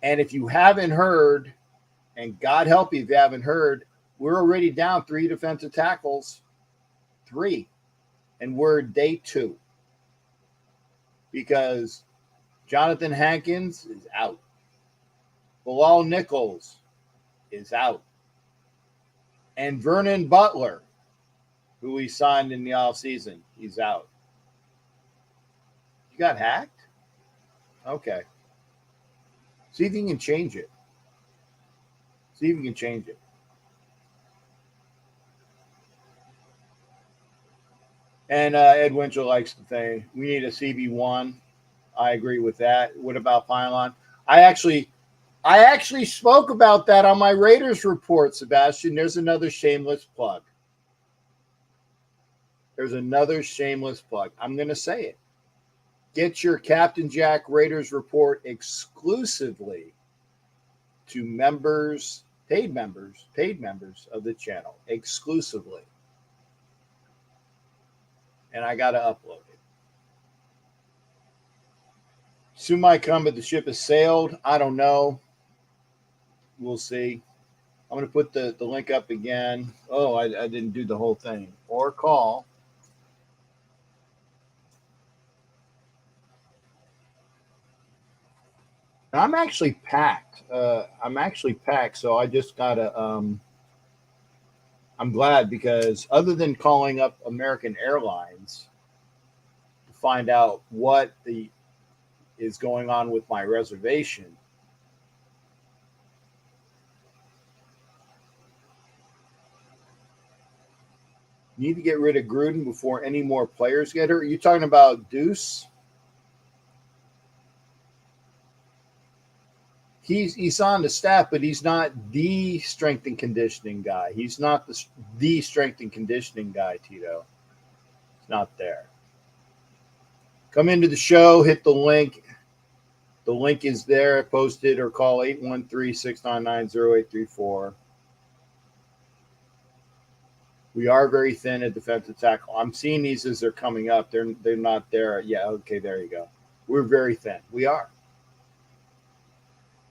And if you haven't heard, and God help you if you haven't heard, we're already down 3 defensive tackles. 3. And we're day 2. Because Jonathan Hankins is out. Bilal Nichols is out. And Vernon Butler, who we signed in the offseason, he's out. You got hacked? Okay. See if you can change it. See if you can change it. And Ed Winchell likes to say, we need a CB1. I agree with that. What about Pylon? I actually spoke about that on my Raiders report, Sebastian. There's another shameless plug. There's another shameless plug. I'm going to say it. Get your Captain Jack Raiders report exclusively to members, paid members of the channel, exclusively. And I got to upload it. Soon might come, but the ship has sailed. I don't know. We'll see. I'm going to put the link up again. Oh, I didn't do the whole thing. Or call. I'm actually packed. So I just got to, I'm glad because other than calling up American Airlines to find out what is going on with my reservation, need to get rid of Gruden before any more players get hurt. Are you talking about Deuce? He's on the staff, but he's not the strength and conditioning guy. He's not the strength and conditioning guy, Tito. It's not there. Come into the show, hit the link. The link is there, posted, or call 813-699-0834. We are very thin at defensive tackle. I'm seeing these as they're coming up. They're not there. Yeah, okay, there you go. We're very thin. We are.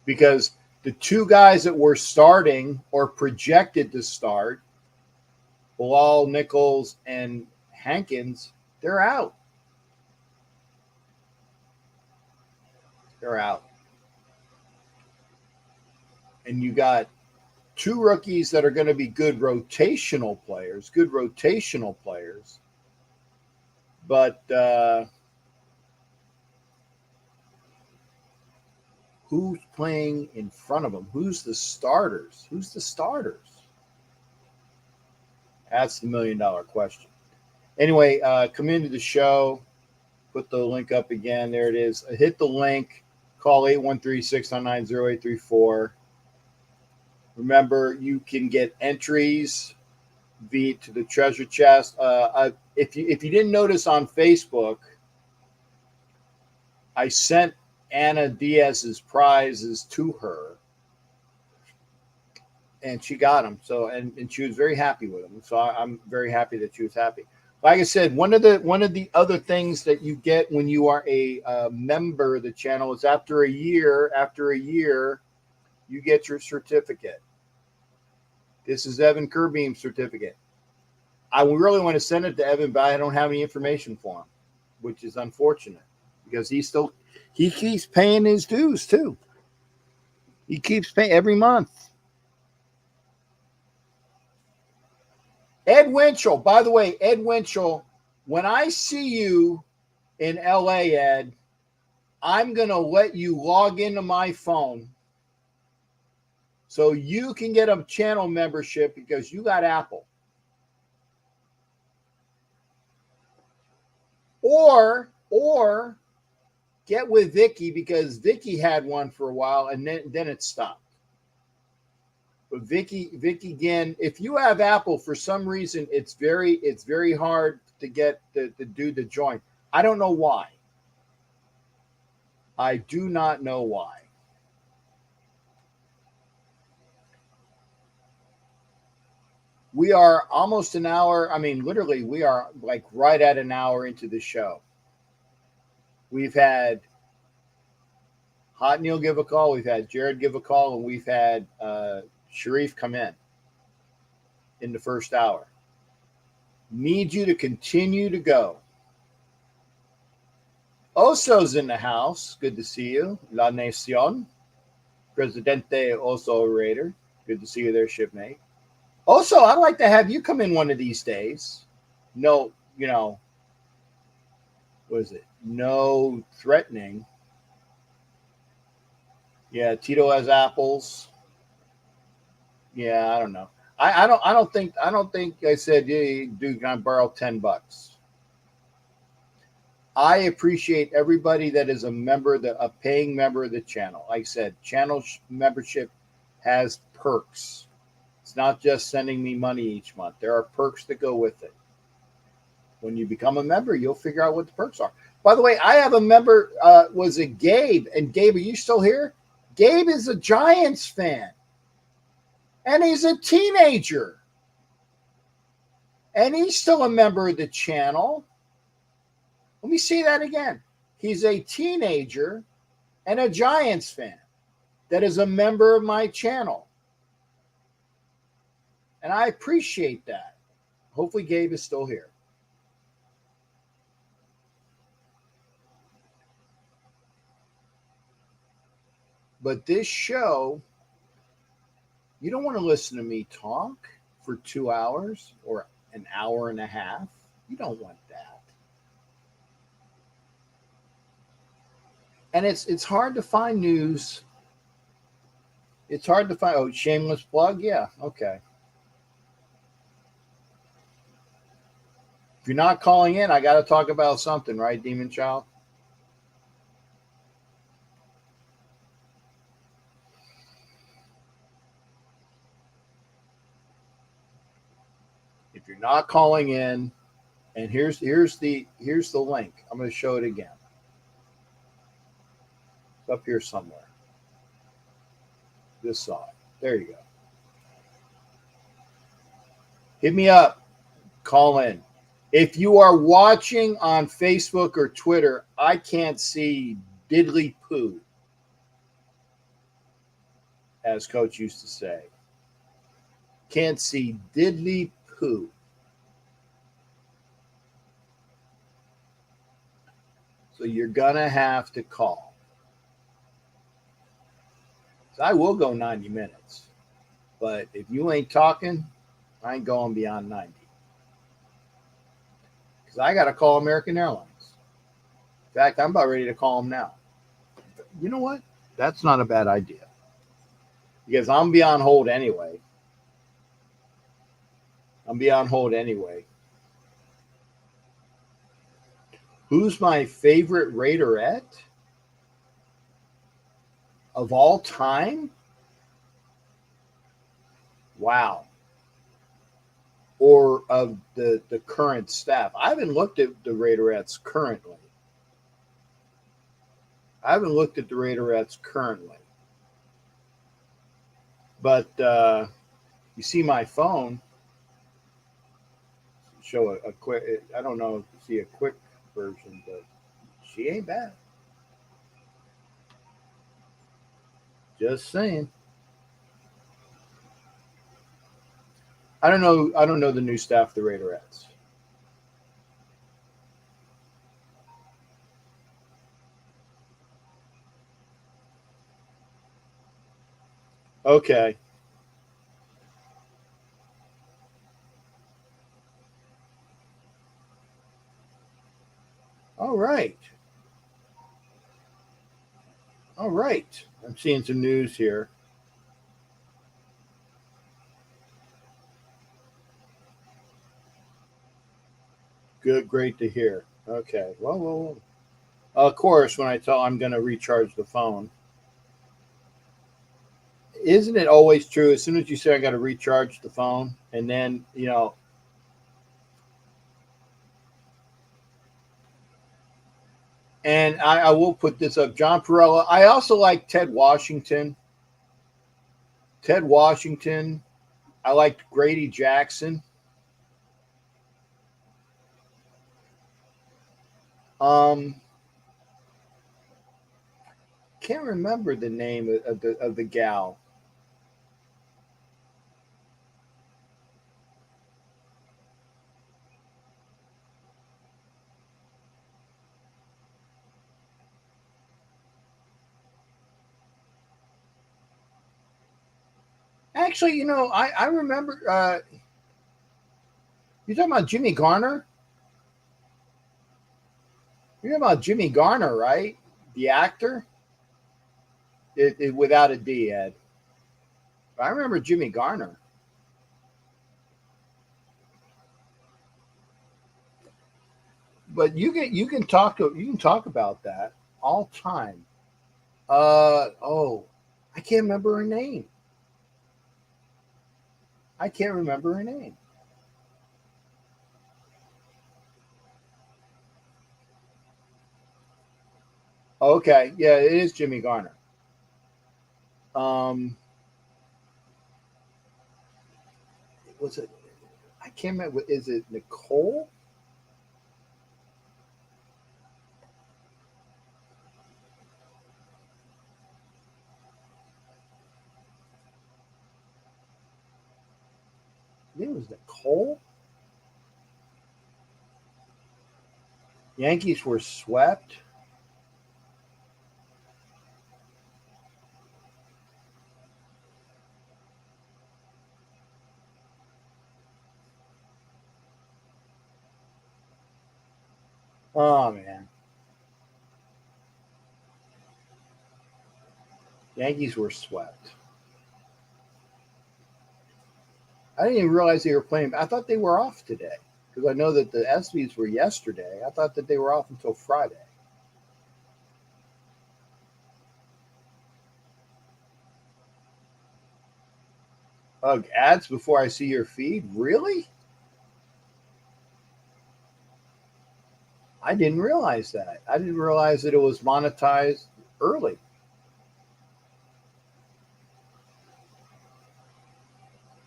Because the two guys that were starting or projected to start, Bilal Nichols and Hankins, they're out. They're out. And you got two rookies that are going to be good rotational players. But who's playing in front of them? Who's the starters? That's the $1 million question. Anyway, come into the show. Put the link up again. There it is. Hit the link. Call 813-699-0834. Remember, you can get entries to the treasure chest. If you didn't notice on Facebook, I sent Anna Diaz's prizes to her, and she got them. So, and she was very happy with them. So I'm very happy that she was happy. Like I said, one of the other things that you get when you are a member of the channel is after a year, you get your certificate. This is Evan Kerbeam's certificate. I really want to send it to Evan, but I don't have any information for him, which is unfortunate because he keeps paying his dues too. He keeps paying every month. Ed Winchell, by the way, when I see you in LA, Ed, I'm going to let you log into my phone so you can get a channel membership because you got Apple. Or get with Vicky because Vicky had one for a while and then it stopped. But Vicky again, if you have Apple for some reason, it's very hard to get the dude to join. I don't know why. I do not know why. We are almost an hour. I mean, literally, we are like right at an hour into the show. We've had Hot Neil give a call. We've had Jared give a call, and we've had Sharif come in the first hour. Need you to continue to go. Oso's in the house. Good to see you. La Nacion. Presidente Oso Raider. Good to see you there, shipmate. Also, I'd like to have you come in one of these days. No, what is it? No threatening. Yeah, Tito has apples. Yeah, I don't know. I don't think I said, yeah, dude, can I borrow $10? I appreciate everybody that is a paying member of the channel. Like I said, channel membership has perks. It's not just sending me money each month. There are perks that go with it. When you become a member, you'll figure out what the perks are. By the way, I have a member, was it Gabe? And Gabe, are you still here? Gabe is a Giants fan. And he's a teenager. And he's still a member of the channel. Let me see that again. He's a teenager and a Giants fan that is a member of my channel. And I appreciate that. Hopefully Gabe is still here. But this show, you don't want to listen to me talk for 2 hours or an hour and a half. You don't want that. And it's hard to find news. It's hard to find. Oh, shameless plug? Yeah, okay. If you're not calling in, I got to talk about something, right, Demon Child? If you're not calling in, and here's the link. I'm going to show it again. It's up here somewhere. This side. There you go. Hit me up. Call in. If you are watching on Facebook or Twitter, I can't see diddly poo, as Coach used to say. Can't see diddly poo. So you're going to have to call. So I will go 90 minutes. But if you ain't talking, I ain't going beyond 90. Because I got to call American Airlines. In fact, I'm about ready to call them now. You know what? That's not a bad idea. Because I'm beyond hold anyway. Who's my favorite Raiderette of all time? Wow. Or of the current staff. I haven't looked at the Raiderettes currently. But you see my phone. Show a quick, I don't know if you see a quick version, but she ain't bad. Just saying. I don't know the new staff, the Raiderettes. Okay. All right. I'm seeing some news here. Good, great to hear. Okay. Well. Of course, when I tell I'm going to recharge the phone, isn't it always true? As soon as you say I got to recharge the phone, and then and I will put this up. John Perella. I also like Ted Washington. I liked Grady Jackson. Can't remember the name of the gal. actually, I remember. You're talking about Jimmy Garner? You're talking about Jimmy Garner, right? The actor? It without a D, Ed. I remember Jimmy Garner. But you can talk about that all time. I can't remember her name. Okay, yeah, it is Jimmy Garner. Was it? I can't remember. Is it Nicole? I think it was Nicole. Yankees were swept. Oh man. Yankees were swept. I didn't even realize they were playing. I thought they were off today because I know that the ESPYs were yesterday. I thought that they were off until Friday. Ads before I see your feed? Really? I didn't realize that. I didn't realize that it was monetized early.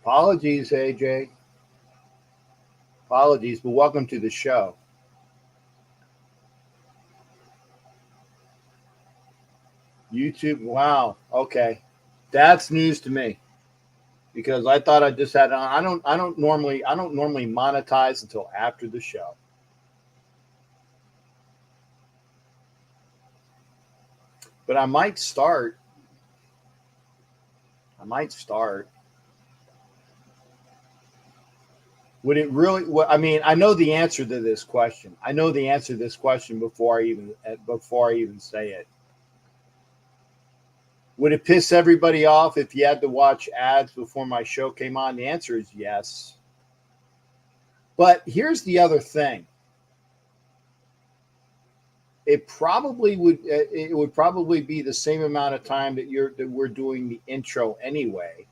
Apologies, AJ. Apologies, but welcome to the show. YouTube, wow. Okay. That's news to me. Because I thought I just had I don't normally monetize until after the show. But I might start. Would it really? I mean, I know the answer to this question. Before I even say it. Would it piss everybody off if you had to watch ads before my show came on? The answer is yes. But here's the other thing. It would probably be the same amount of time that we're doing the intro anyway.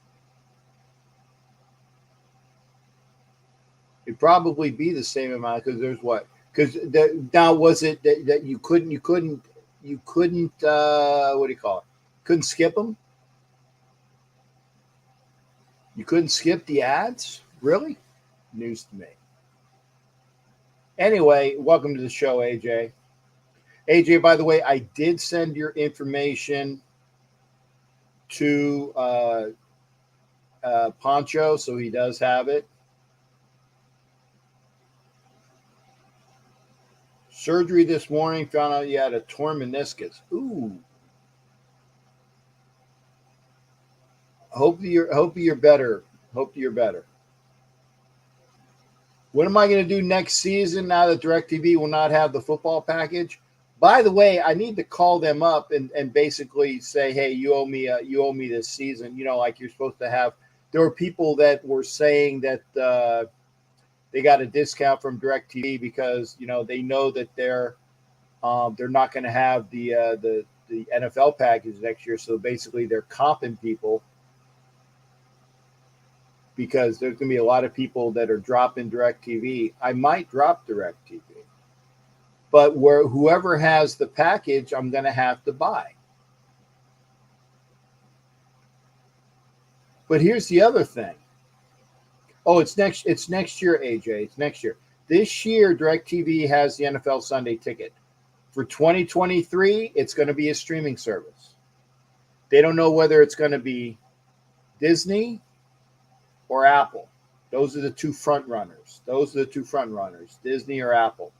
It'd probably be the same amount because there's what? Because now was it that you couldn't what do you call it? Couldn't skip them? You couldn't skip the ads? Really? News to me. Anyway, welcome to the show, AJ. AJ, by the way, I did send your information to Poncho, so he does have it. Surgery this morning, found out you had a torn meniscus. Ooh. Hope you're better. What am I going to do next season now that DirecTV will not have the football package? By the way, I need to call them up and basically say, hey, you owe me this season. Like you're supposed to have. There were people that were saying that they got a discount from DirecTV because they know that they're not going to have the NFL package next year. So basically, they're comping people because there's going to be a lot of people that are dropping DirecTV. I might drop DirecTV. But whoever has the package, I'm going to have to buy. But here's the other thing. Oh, it's next year, AJ. It's next year. This year, DirecTV has the NFL Sunday ticket. For 2023, it's going to be a streaming service. They don't know whether it's going to be Disney or Apple. Those are the two front runners. Disney or Apple.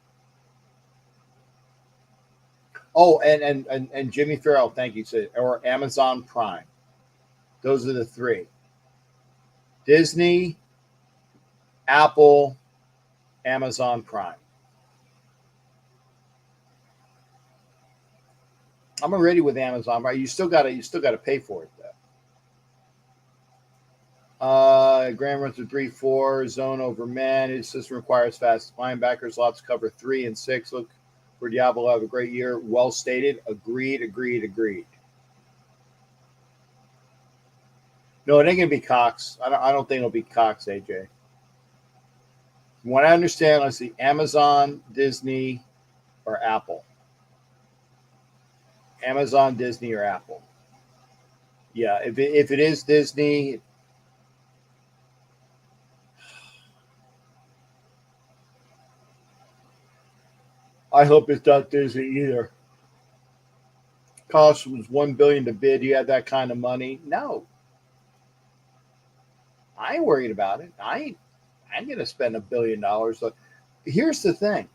Oh, and Jimmy Farrell, thank you, or Amazon Prime. Those are the three. Disney, Apple, Amazon Prime. I'm already with Amazon, right? You still gotta pay for it though. Graham runs with 3-4 zone over man. His system requires fast linebackers. Lots cover 3 and 6. Look for Diablo. Have a great year. Well stated. Agreed. No, it ain't gonna be Cox. I don't think it'll be Cox, AJ. From what I understand, let's see, Amazon, Disney, or Apple. Amazon, Disney, or Apple. Yeah, if it is Disney, I hope it's not Disney either. Cost was $1 billion to bid. You had that kind of money? No, I ain't worried about it. I ain't gonna spend $1 billion. Look, here's the thing.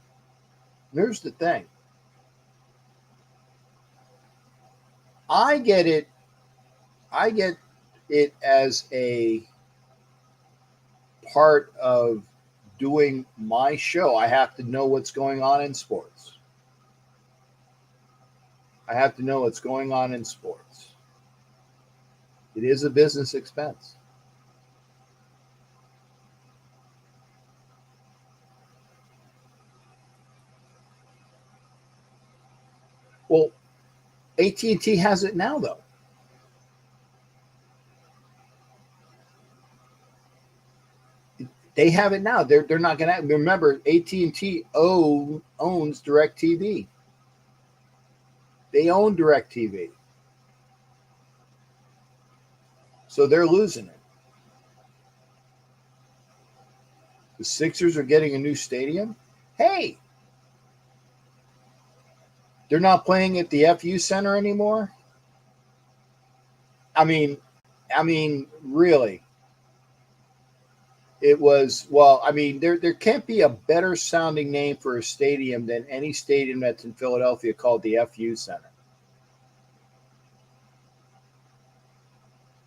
I get it as a part of doing my show. I have to know what's going on in sports. It is a business expense. Well, AT&T has it now, though. They have it now. They're not going to remember. AT&T owns DirecTV. They own DirecTV, so they're losing it. The Sixers are getting a new stadium. Hey, they're not playing at the FU Center anymore. I mean, really. It was, well, I mean, there can't be a better sounding name for a stadium than any stadium that's in Philadelphia called the FU Center.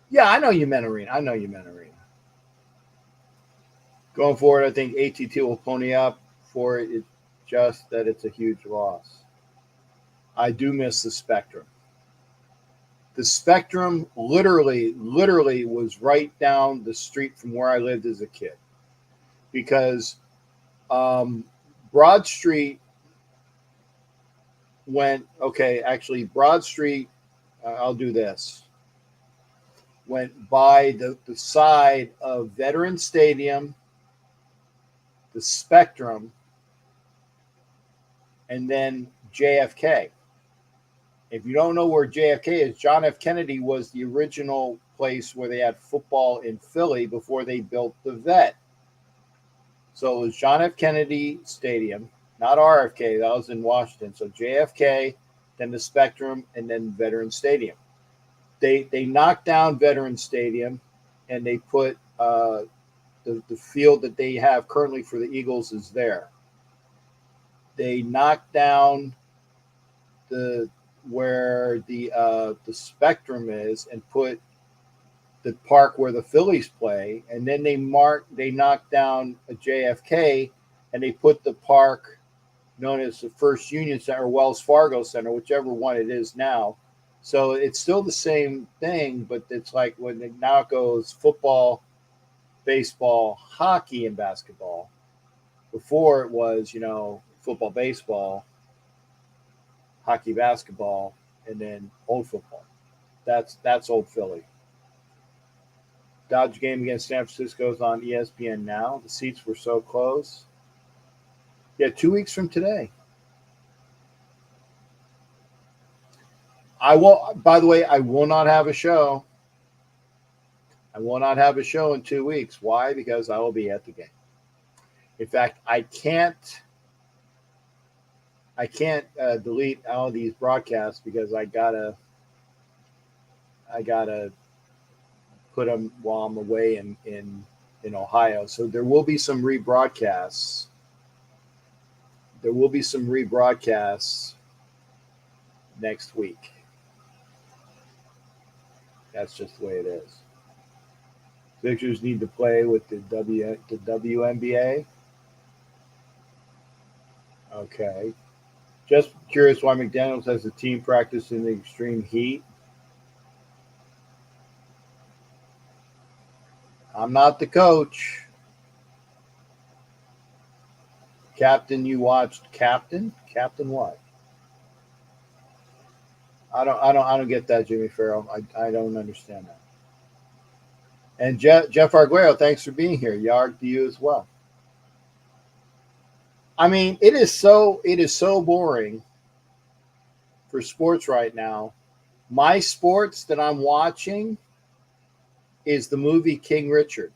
Yeah, I know you meant arena. Going forward, I think AT&T will pony up for it. It's just that it's a huge loss. I do miss the Spectrum. The Spectrum literally was right down the street from where I lived as a kid, because Broad Street went, okay, actually Broad Street, I'll do this, went by the side of Veterans Stadium, the Spectrum, and then JFK. If you don't know where JFK is, John F. Kennedy was the original place where they had football in Philly before they built the Vet. So it was John F. Kennedy Stadium, not RFK. That was in Washington. So JFK, then the Spectrum, and then Veterans Stadium. They knocked down Veterans Stadium, and they put the field that they have currently for the Eagles is there. They knocked down where the Spectrum is and put the park where the Phillies play, and then they knocked down a JFK and they put the park known as the First Union Center or Wells Fargo Center, whichever one it is now. So it's still the same thing, but it's like when it now goes football, baseball, hockey, and basketball. Before it was, football, baseball, hockey, basketball, and then old football. That's old Philly. Dodger game against San Francisco is on ESPN now. The seats were so close. Yeah, 2 weeks from today. By the way, I will not have a show. I will not have a show in 2 weeks. Why? Because I will be at the game. In fact, I can't delete all these broadcasts because I gotta put them while I'm away in Ohio. So there will be some rebroadcasts. Next week. That's just the way it is. Pictures need to play with the WNBA. Okay. Just curious why McDaniels has a team practice in the extreme heat. I'm not the coach. Captain, you watched Captain? Captain what? I don't get that, Jimmy Farrell. I don't understand that. And Jeff Arguello, thanks for being here. Yard to you as well. I mean, it is so boring for sports right now. My sports that I'm watching is the movie King Richard.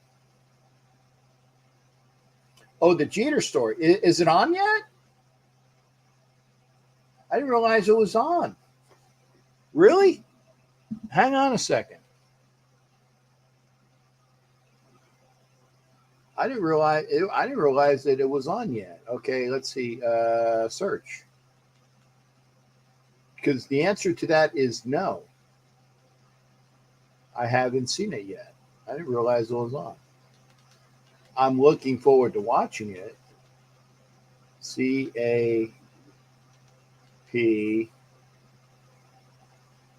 Oh, the Jeter story. Is it on yet? I didn't realize it was on. Really? Hang on a second. I didn't realize that it was on yet. Okay, let's see. Search. Because the answer to that is no. I haven't seen it yet. I didn't realize it was on. I'm looking forward to watching it. CAP.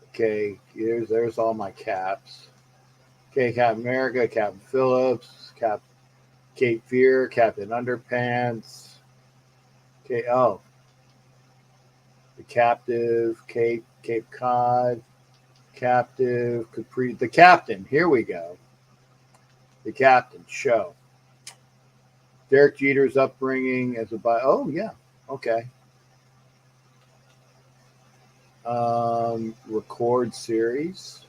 Okay, there's all my caps. Okay, Captain America, Captain Phillips, Cape Fear, Captain Underpants. Okay, the Captive, Cape Cod, Captive, Capri, the Captain. Here we go. The Captain show. Derek Jeter's upbringing as a oh yeah, okay. Record series.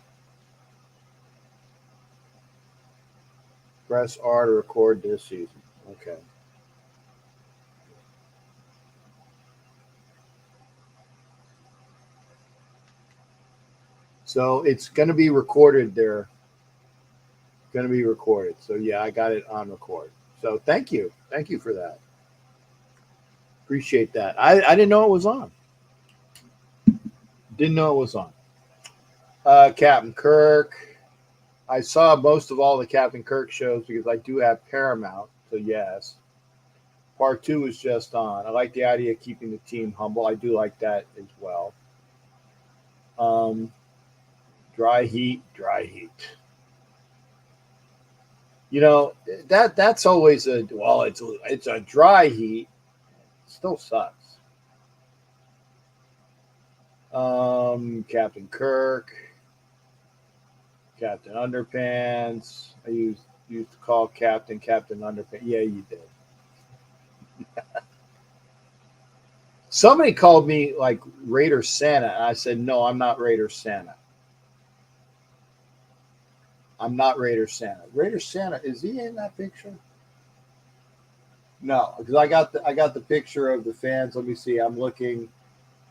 Press R to record this season. Okay. So it's going to be recorded there. Going to be recorded. So yeah, I got it on record. So thank you. Thank you for that. Appreciate that. I didn't know it was on. Didn't know it was on. Captain Kirk. I saw most of all the Captain Kirk shows because I do have Paramount. So yes. Part 2 is just on. I like the idea of keeping the team humble. I do like that as well. Dry heat. You know, that's always it's a dry heat. It still sucks. Captain Kirk, Captain Underpants. I used to call Captain Underpants. Yeah, you did. Somebody called me like Raider Santa, and I said, no, I'm not Raider Santa. I'm not Raider Santa. Raider Santa, is he in that picture? No, because I got the picture of the fans. Let me see. I'm looking.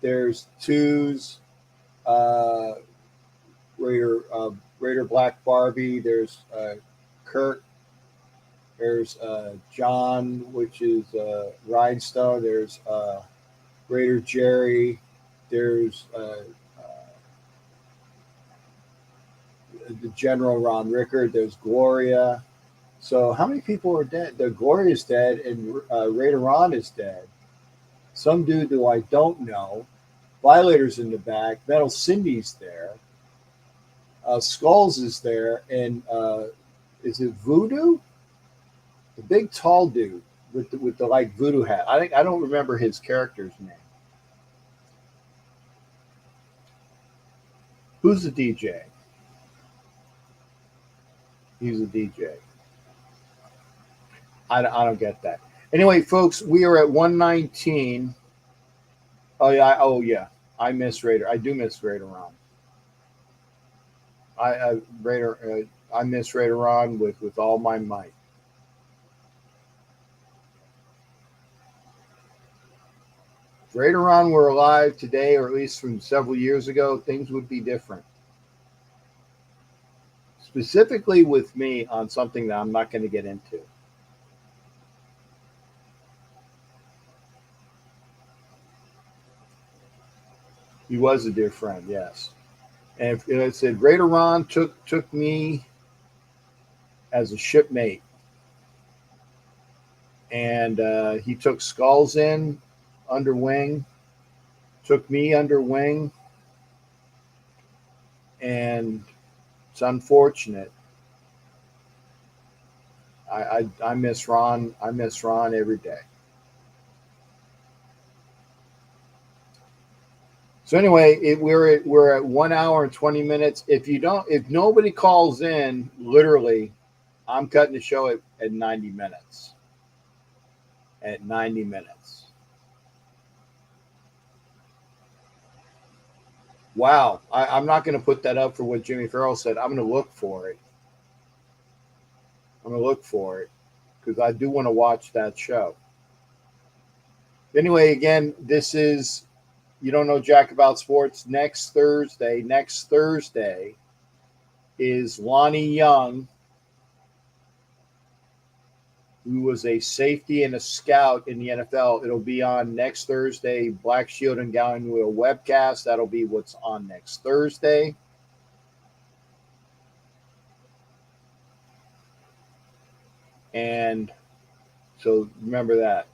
There's twos, Raider Black Barbie. There's Kurt. There's John, which is Rhinestone. There's Raider Jerry. There's the General Ron Rickard. There's Gloria. So how many people are dead? The Gloria's dead, and Raider Ron is dead. Some dude who I don't know. Violators in the back. Metal Cindy's there. Skulls is there, and is it Voodoo? The big tall dude with the like voodoo hat. I don't remember his character's name. Who's the DJ? He's a DJ. I don't get that. Anyway, folks, we are at 119. Oh yeah. I miss Raider. I do miss Raider Ron. I miss Raider Ron with all my might. If Raider Ron were alive today, or at least from several years ago, things would be different. Specifically with me on something that I'm not going to get into. He was a dear friend, yes. And if it said Raider Ron took me as a shipmate. And he took Skulls in under wing, took me under wing, and it's unfortunate. I miss Ron. I miss Ron every day. So anyway, we're at 1 hour and 20 minutes. If nobody calls in, literally, I'm cutting the show at 90 minutes. At 90 minutes. Wow. I'm not going to put that up for what Jimmy Farrell said. I'm going to look for it. I'm going to look for it because I do want to watch that show. Anyway, again, this is You Don't Know Jack About Sports. Next Thursday is Lonnie Young, who was a safety and a scout in the NFL. It'll be on next Thursday, Black Shield and Galleon Wheel webcast. That'll be what's on next Thursday. And so remember that.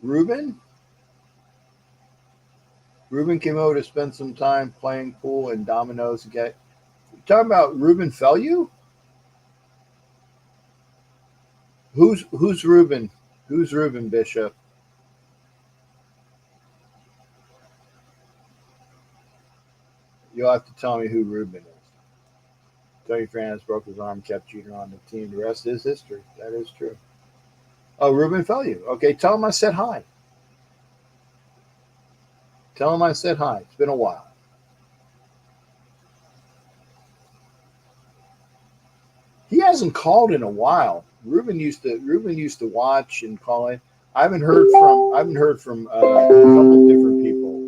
Ruben came over to spend some time playing pool and dominoes. Okay. Talking about Ruben Fellew? Who's Ruben? Who's Ruben Bishop? You'll have to tell me who Ruben is. Tony Fernandez broke his arm, kept Jeter on the team. The rest is history. That is true. Oh, Ruben Fellew. Okay, tell him I said hi. Tell him I said hi. It's been a while. He hasn't called in a while. Ruben used to watch and call in. I haven't heard from a couple different people.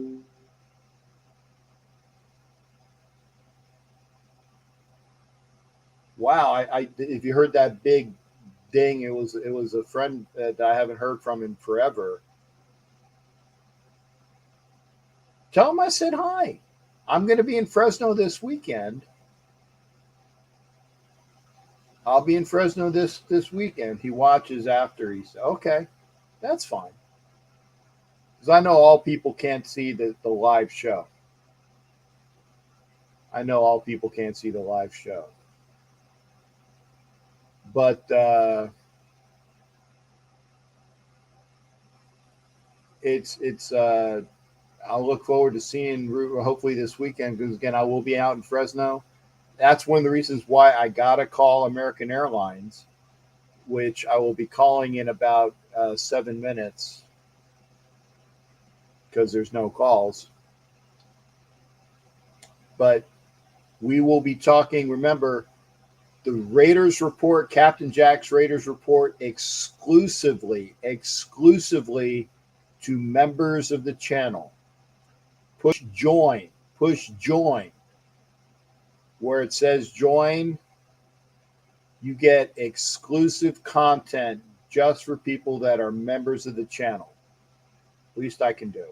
Wow, I if you heard that big ding, it was a friend that I haven't heard from in forever. Tell him I said hi. I'm going to be in Fresno this weekend. I'll be in Fresno this weekend. He watches after. He said, okay, that's fine. Because I know all people can't see the live show. I know all people can't see the live show. But it's I'll look forward to seeing hopefully this weekend, because again I will be out in Fresno. That's one of the reasons why I gotta call American Airlines, which I will be calling in about 7 minutes because there's no calls. But we will be talking. Remember, the Raiders Report, Captain Jack's Raiders Report, exclusively to members of the channel. Push join. Where it says join, you get exclusive content just for people that are members of the channel. Least I can do.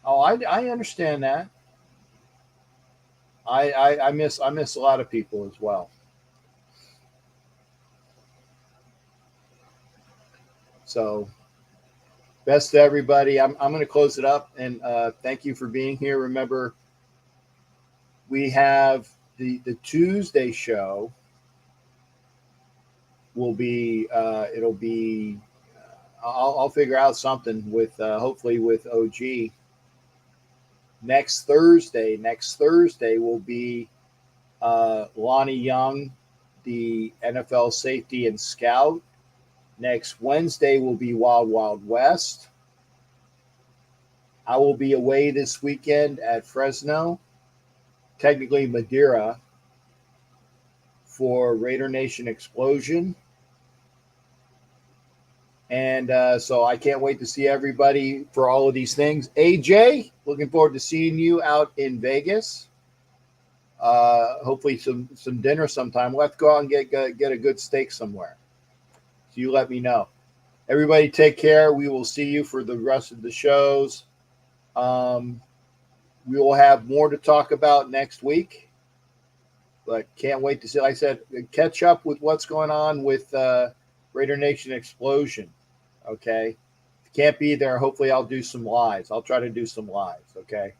Oh, I understand that. I miss a lot of people as well. So best to everybody. I'm going to close it up, and thank you for being here. Remember, we have the Tuesday show will be it'll be I'll figure out something with hopefully with OG. Next Thursday will be Lonnie Young, the NFL safety and scout. Next Wednesday will be Wild Wild West. I will be away this weekend at Fresno, technically Madeira, for Raider Nation Explosion. And so I can't wait to see everybody for all of these things. AJ, looking forward to seeing you out in Vegas. Hopefully some dinner sometime. We'll have to go out and get a good steak somewhere. So you let me know. Everybody take care. We will see you for the rest of the shows. We will have more to talk about next week. But can't wait to see. Like I said, catch up with what's going on with Raider Nation Explosion. Okay. If you can't be there, hopefully I'll do some lives. I'll try to do some lives. Okay.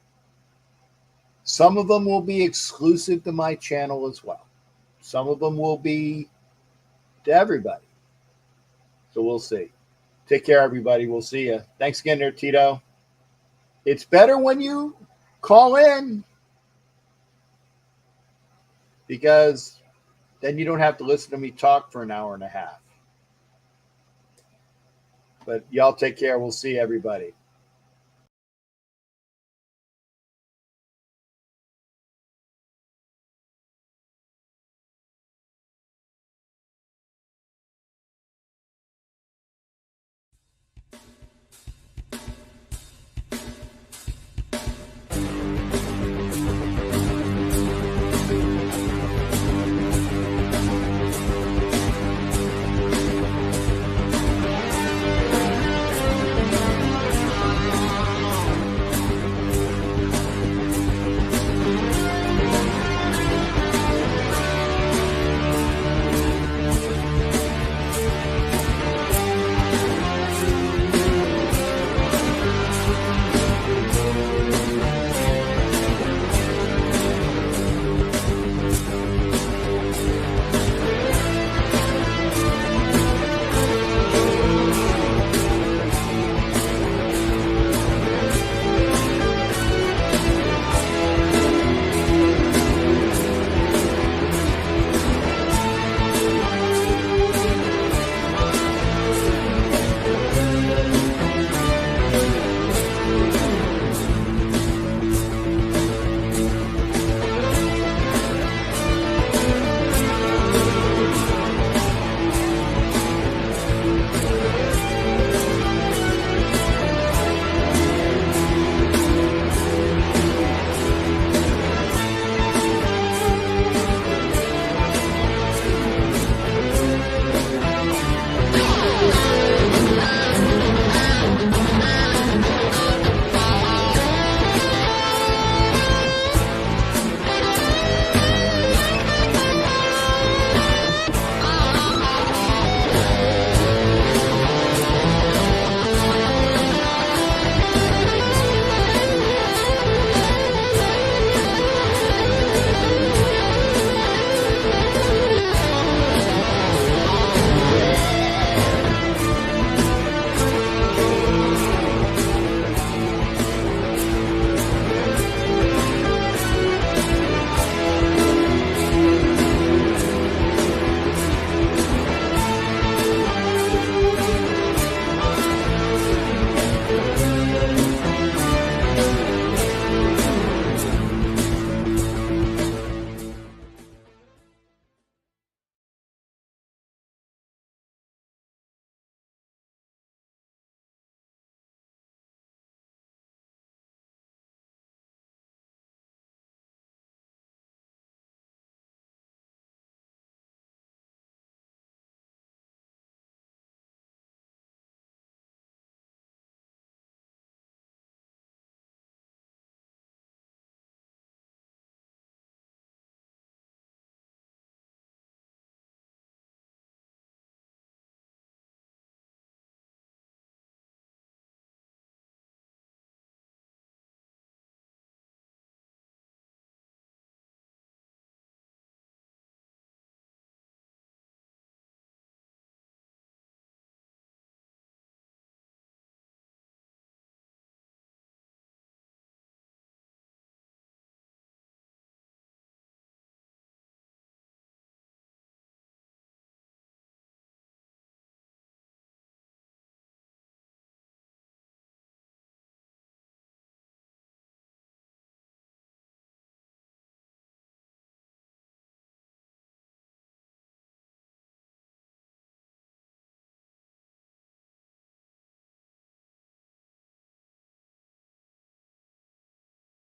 Some of them will be exclusive to my channel as well. Some of them will be to everybody. So we'll see. Take care, everybody. We'll see you. Thanks again there, Tito. It's better when you call in because then you don't have to listen to me talk for an hour and a half. But y'all take care. We'll see everybody.